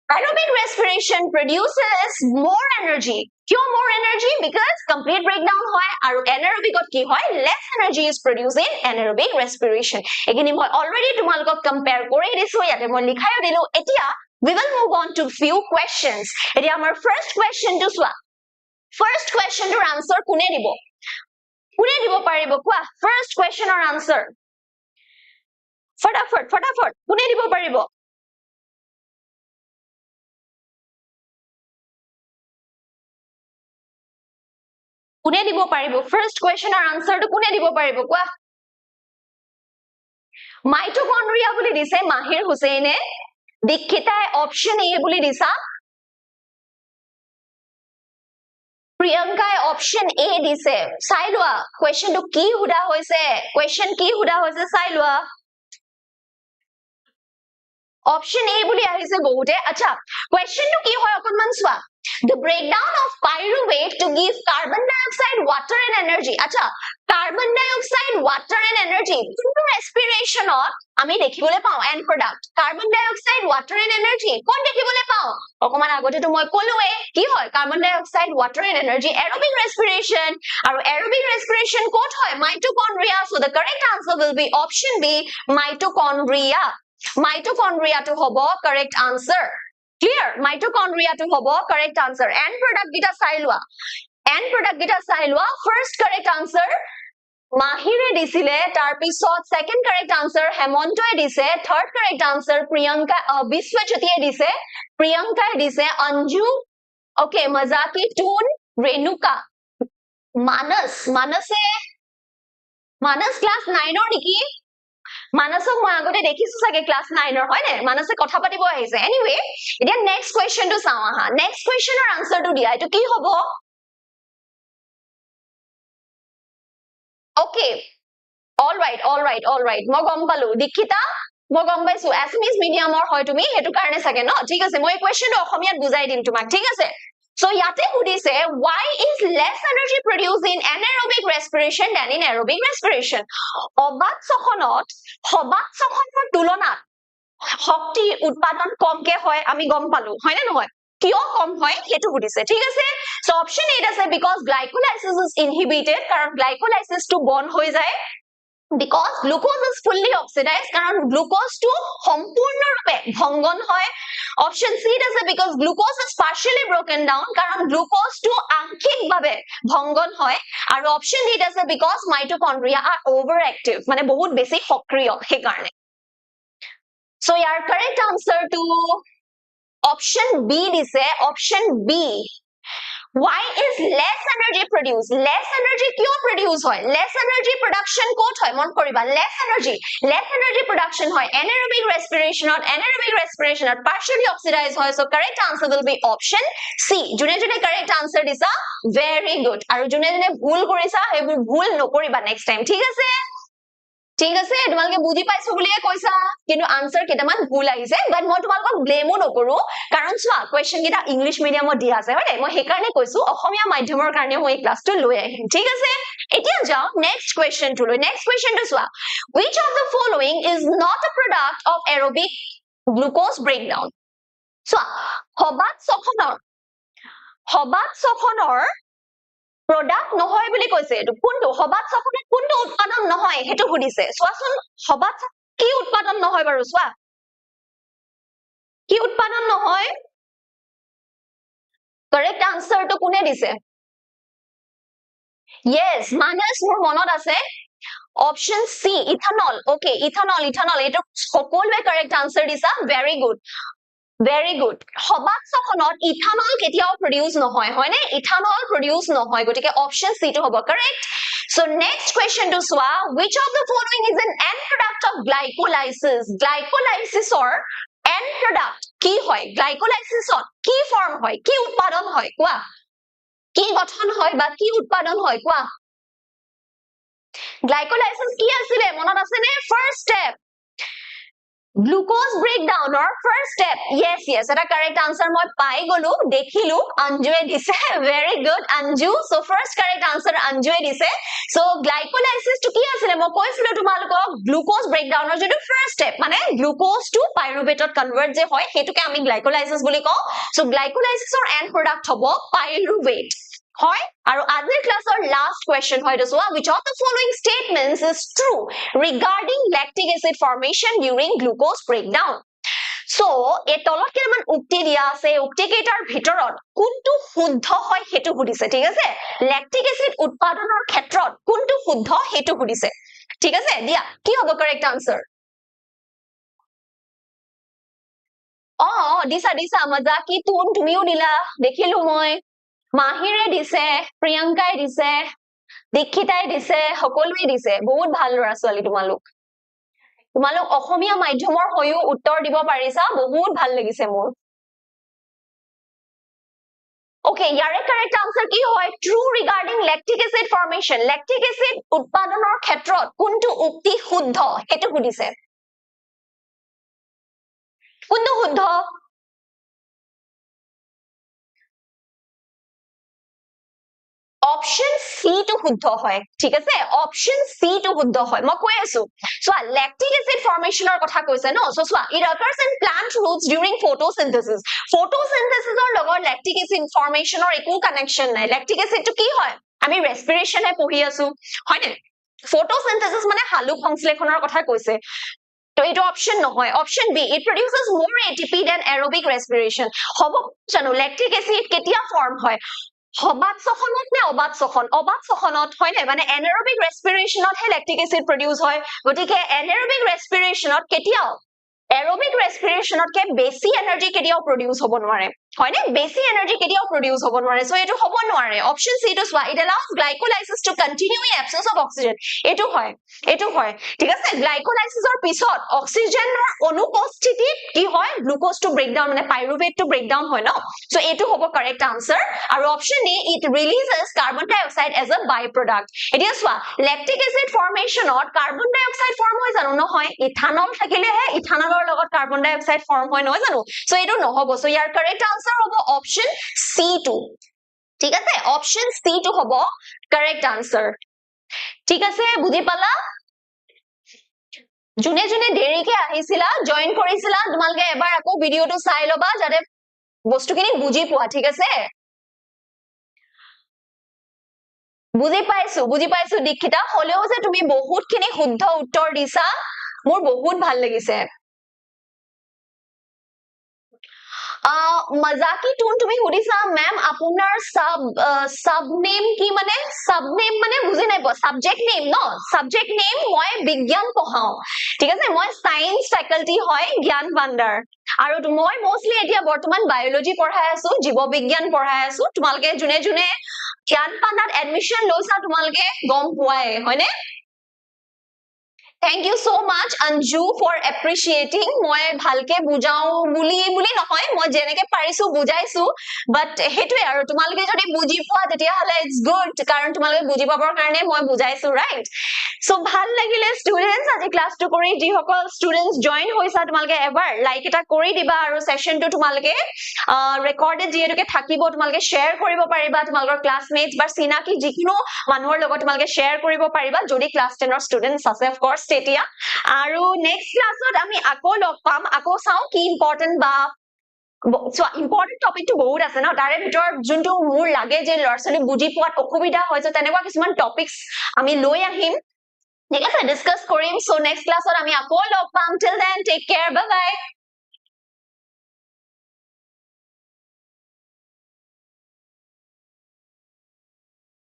aerobic respiration produces more energy কিয় more energy because complete breakdown হয় আৰু anaerobic কি হয় less energy is produced in anaerobic respiration এখিনি মই already তোমালোকক compare কৰি দিছো ইয়াতে মই লিখাইও দিলো এতিয়া we will move on to few questions এতিয়া আমাৰ first question to সোৱা first question to answer কোনে দিব পাৰিব কোৱা first question or answer ফটাফট কোনে দিব পাৰিব কোনে দিব পাৰিব first question or answer to কোনে দিব পাৰিব কোৱা মাইটোকন্ড্ৰিয়া বুলি দিছে মাহিৰ হুসেইনে দীক্ষিতাই অপশন এ বুলি দিছা প্ৰিয়ংকাই অপশন এ দিছে চাই লোৱা question to কি হুদা হৈছে চাই লোৱা option A বুলি আহিছে বহুতে আচ্ছা question to কি হয় অকনমান সোৱা the breakdown of pyruvate to give carbon dioxide water and energy acha carbon dioxide water and energy কিন্তু respiration আমি দেখিবলৈ পাও end product carbon dioxide water and energy কোন দেখিবলৈ পাও অকমান আগতে তো মই কলোৱে কি হয় carbon dioxide water and energy aerobic respiration আৰু aerobic respiration ক'ত হয় mitochondria so the correct answer will be option B mitochondria to hobo correct answer clear mitochondria to hobo correct answer end product gita sai lua first correct answer mahire disile tar pisot second correct answer hemontoy dise third correct answer priyanka biswajyotiye dise priyanka dise anju okay mazaki tune renuka manas class 9 or niki মানসক মই আগতে দেখিছো সাগে class 9 ৰ হয় নে মানসে কথা পাতিব আহিছে এনিৱে এতিয়া নেক্সট কোৱেশ্চন টু চাও আহা নেক্সট কোৱেশ্চনৰ আনসাৰ টু দিয়া এটো কি হ'ব ওকে অলৰাইট মই গম পালো দীক্ষিতা মই গম পাইছো এছএমএছ মিডিয়ামৰ হয় তুমি হেতু কাৰণে সাগে ন ঠিক আছে মই কোৱেশ্চনটো অসমীয়াত বুজাই দিম তোমাক ঠিক আছে So yate hudise why is less energy produced in anaerobic respiration than in aerobic respiration obat sokhonor tulonat শক্তি উৎপাদন কমকে হয় আমি গম পালো হয় না নহয় কিয় কম হয় হেতু হদিছে ঠিক আছে সো অপশন এ আছে because glycolysis is inhibited কারণ glycolysis to bond হৈ যায় because glucose is fully oxidized karon glucose to সম্পূর্ণ রূপে ভঙ্গন হয় option C আছে because glucose is partially broken down karon glucose to আংশিক ভাবে ভঙ্গন হয় আর option D আছে because mitochondria are overactive মানে বহুত বেশি সক্রিয় সেই কারণে so your correct answer to option B দিছে option B why is less energy produced less energy kyo produce hoy less energy production kot hoy mon koriba less energy production hoy anaerobic respiration or partially oxidized hoy so correct answer will be option C june correct answer disa very good aru june bhul korisa hebur bhul nokoriba next time thik ase ঠিক আছে তোমালকে বুজি পাইছো বুলিয়ে কৈছা কিন্তু answer কেটামান ভুল আহিছে বাট মই তোমালকক ব্লেমো নকৰো কাৰণ চোৱা কোৱেশ্চন কেটা ইংলিশ মিডিয়ামত দিয়া আছে হয় মই সেই কাৰণে কৈছো অসমীয়া মাধ্যমৰ কাৰণে মই ক্লাসটো লৈ আহিম ঠিক আছে এতিয়া যাও নেক্সট কোৱেশ্চন টু লৈ নেক্সট কোৱেশ্চন টু চোৱা which of the following is not a product of aerobic glucose breakdown চোৱা হবাত সখনৰ product নহয় বুলি কৈছে এটো কোনটো হবাত সখনত কোনটো উৎপাদন নহয় হেতু সুধিছে চোৱাচোন হবাত কি উৎপাদন নহয় বাৰু চোৱা কি উৎপাদন নহয় কাৰেক্ট আনসাৰ তো কোনে দিছে yes মানস মোৰ মনত আছে অপশন সি ইথানল ওকে ইথানল এটো সকলোৱে কাৰেক্ট আনসাৰ দিছা very good হবাত সখনত ইথানল কেতিয়াও প্ৰডিউস নহয় হয়নে ইথানল প্ৰডিউস নহয় গটিকে অপশন সি টো হ'ব correct so next question to swa which of the following is an end product of glycolysis or end product কি হয় glycolysis কি ফর্ম হয় কি উৎপাদন হয় কোৱা কি গঠন হয় বা কি উৎপাদন হয় কোৱা glycolysis কি আছিলে মনত আছে নে first step glucose breakdown or first step yes eta correct answer moi pai golu dekhilu anjue dise very good anju so first correct answer anjue dise so glycolysis to ki asile moi koisilu tumalukok glucose breakdown or jetu first step mane glucose to pyruvate convert je hoy hetuke ami glycolysis boli ko so glycolysis or end product hobo pyruvate hoy aru adher class or last question hoy to which of the following statements is true regarding lactic acid formation during glucose breakdown so e tolot keman ukti dia ase ukti ketar bhitorot kuntu shuddha hoy hetu hudise thik ase lactic acid utpadonor khetrot kuntu shuddha hetu hudise thik ase dia ki hobo correct answer disa maza ki tumiu dila dekhilu moi মাহিৰে দিছে প্ৰিয়ংকাই দিছে দীক্ষিতাই দিছে সকলোৱে দিছে বহুত ভাল ল'ৰা ছোৱালী তোমালোক অসমীয়া মাধ্যমৰ হৈও উত্তৰ দিব পাৰিছা বহুত ভাল লাগিছে মোৰ Okay, yare correct answer ki hoy true regarding lactic acid formation lactic acid utpadonor khetrot kuntu ukti shuddha hetu hudise kuntu shuddha option C to শুদ্ধ হয় ঠিক আছে option C to শুদ্ধ হয় মই কৈ আছো so lactic acid formation ৰ কথা কৈছে ন so it occurs in plant roots during photosynthesis or লগত lactic acid formation ৰ একো connection নাই lactic acid to কি হয় আমি respiration হে পঢ়ি আছো হয় নে photosynthesis মানে হালুক সংশ্লেষণৰ কথা কৈছে তো এইটো অপশন নহয় option B it produces more ATP than aerobic respiration হ'ব জানো lactic acid কেতিয়া ফর্ম হয় হবাত সখনত নে অবাত সখনত হয় নে মানে anaerobic respiration ত হে lactic acid produce হয় গটিকে anaerobic respiration ত কেতিয়াও aerobic respiration ত কে বেছি এনার্জি কেতিয়াও produce হ'ব নোৱাৰে হয় নে বেছি এনাৰ্জি কেতিয়াও produce হ'ব নোৱাৰে সো এটো হ'ব নোৱাৰে অপশন সি টো সোৱা it allows glycolysis to continue in absence of oxygen এটো হয় ঠিক আছে glycolysis ৰ পিছত অক্সিজেনৰ অনুপস্থিতিত কি হয় গ্লুকোজ টু ব্ৰেকডাউন মানে পাইৰুভেট টু ব্ৰেকডাউন হয় ন সো এটো হ'ব কাৰেক্ট আনসাৰ আৰু option A it releases carbon dioxide as a byproduct এতিয়া সোৱা lactic acid formation ত carbon dioxide form হয় জানো নহয় ইথানল থাকিলে হে ইথানলৰ লগত carbon dioxide form হয় নহয় জানো সো এটো নহব সো ইয়াৰ কারেক্ট আনসার হ'ব অপশন C2 ঠিক আছে অপশন C2 হ'ব কারেক্ট আনসার ঠিক আছে বুজি পালা জুনে দেৰিকে আহিছিলা জয়েন কৰিছিলা তোমালকে এবাৰ আকৌ ভিডিওটো চাই লবা যাতে বস্তুখিনি বুজি পোৱা ঠিক আছে বুজি পাইছো দীক্ষিতা হলেও যে তুমি বহুতখিনি শুদ্ধ উত্তৰ দিছা মোৰ বহুত ভাল লাগিছে মজাকি টুন তুমি সুধিছা মেম আপোনাৰ সাব নেম কি মানে বুজি নাই পোৱা সাবজেক্ট নেম ন সাবজেক্ট নেম মই বিজ্ঞান পঢ়াও ঠিক আছে মই সায়েন্স ফ্যাকাল্টি হয় জ্ঞান ভান্ডাৰ আৰু মই মোস্টলি এতিয়া বৰ্তমান বায়োলজি পঢ়াই আছো জীৱ বিজ্ঞান পঢ়াই আছো তোমালকে জুনে জ্ঞান পাণ্ডাত এডমিশন লৈছা তোমালকে গম পোৱাই হয়নে Thank you so much Anju for appreciating মই ভালকে বুজাও বুলি নহয় মই জেনেকে পাৰিছো বুজাইছো but হেতুৱে আৰু তোমালকে যদি বুজি পোৱা তেতিয়া হলে it's good কাৰণ তোমালকে বুজি পাবৰ কাৰণে মই বুজাইছো right so ভাল লাগিলে students আজি ক্লাছটো কৰি যি সকল ষ্টুডেন্টস জয়েন হৈছা তোমালকে এবাৰ লাইক এটা কৰি দিবা আৰু সেশনটো তোমালকে ৰেকৰ্ডেড যিহেতুকে থাকিব তোমালকে শেয়াৰ কৰিব পাৰিবা তোমালৰ ক্লাছমেটস বা চিনাকি যিকোনো মানুহৰ লগত তোমালকে শেয়াৰ কৰিব পাৰিবা যদি ক্লাছ 10 ৰ ষ্টুডেন্টস আছে অফ কোৰ্স তেতিয়া আৰু নেক্সট ক্লাছত আমি আকৌ লগ পাম আকৌ চাও কি ইম্পৰ্টেন্ট বা so important topic to বহুত আছে না তাৰে ভিতৰত যোনটো মোৰ লাগে যে লৰছলি বুজি পোৱাত অসুবিধা হৈছে তেনেকুৱা কিছুমান টপিকস আমি লৈ আহিম ঠিক আছে ডিসকাস কৰিম so next classত আমি আকৌ লগ পাম till then take care bye bye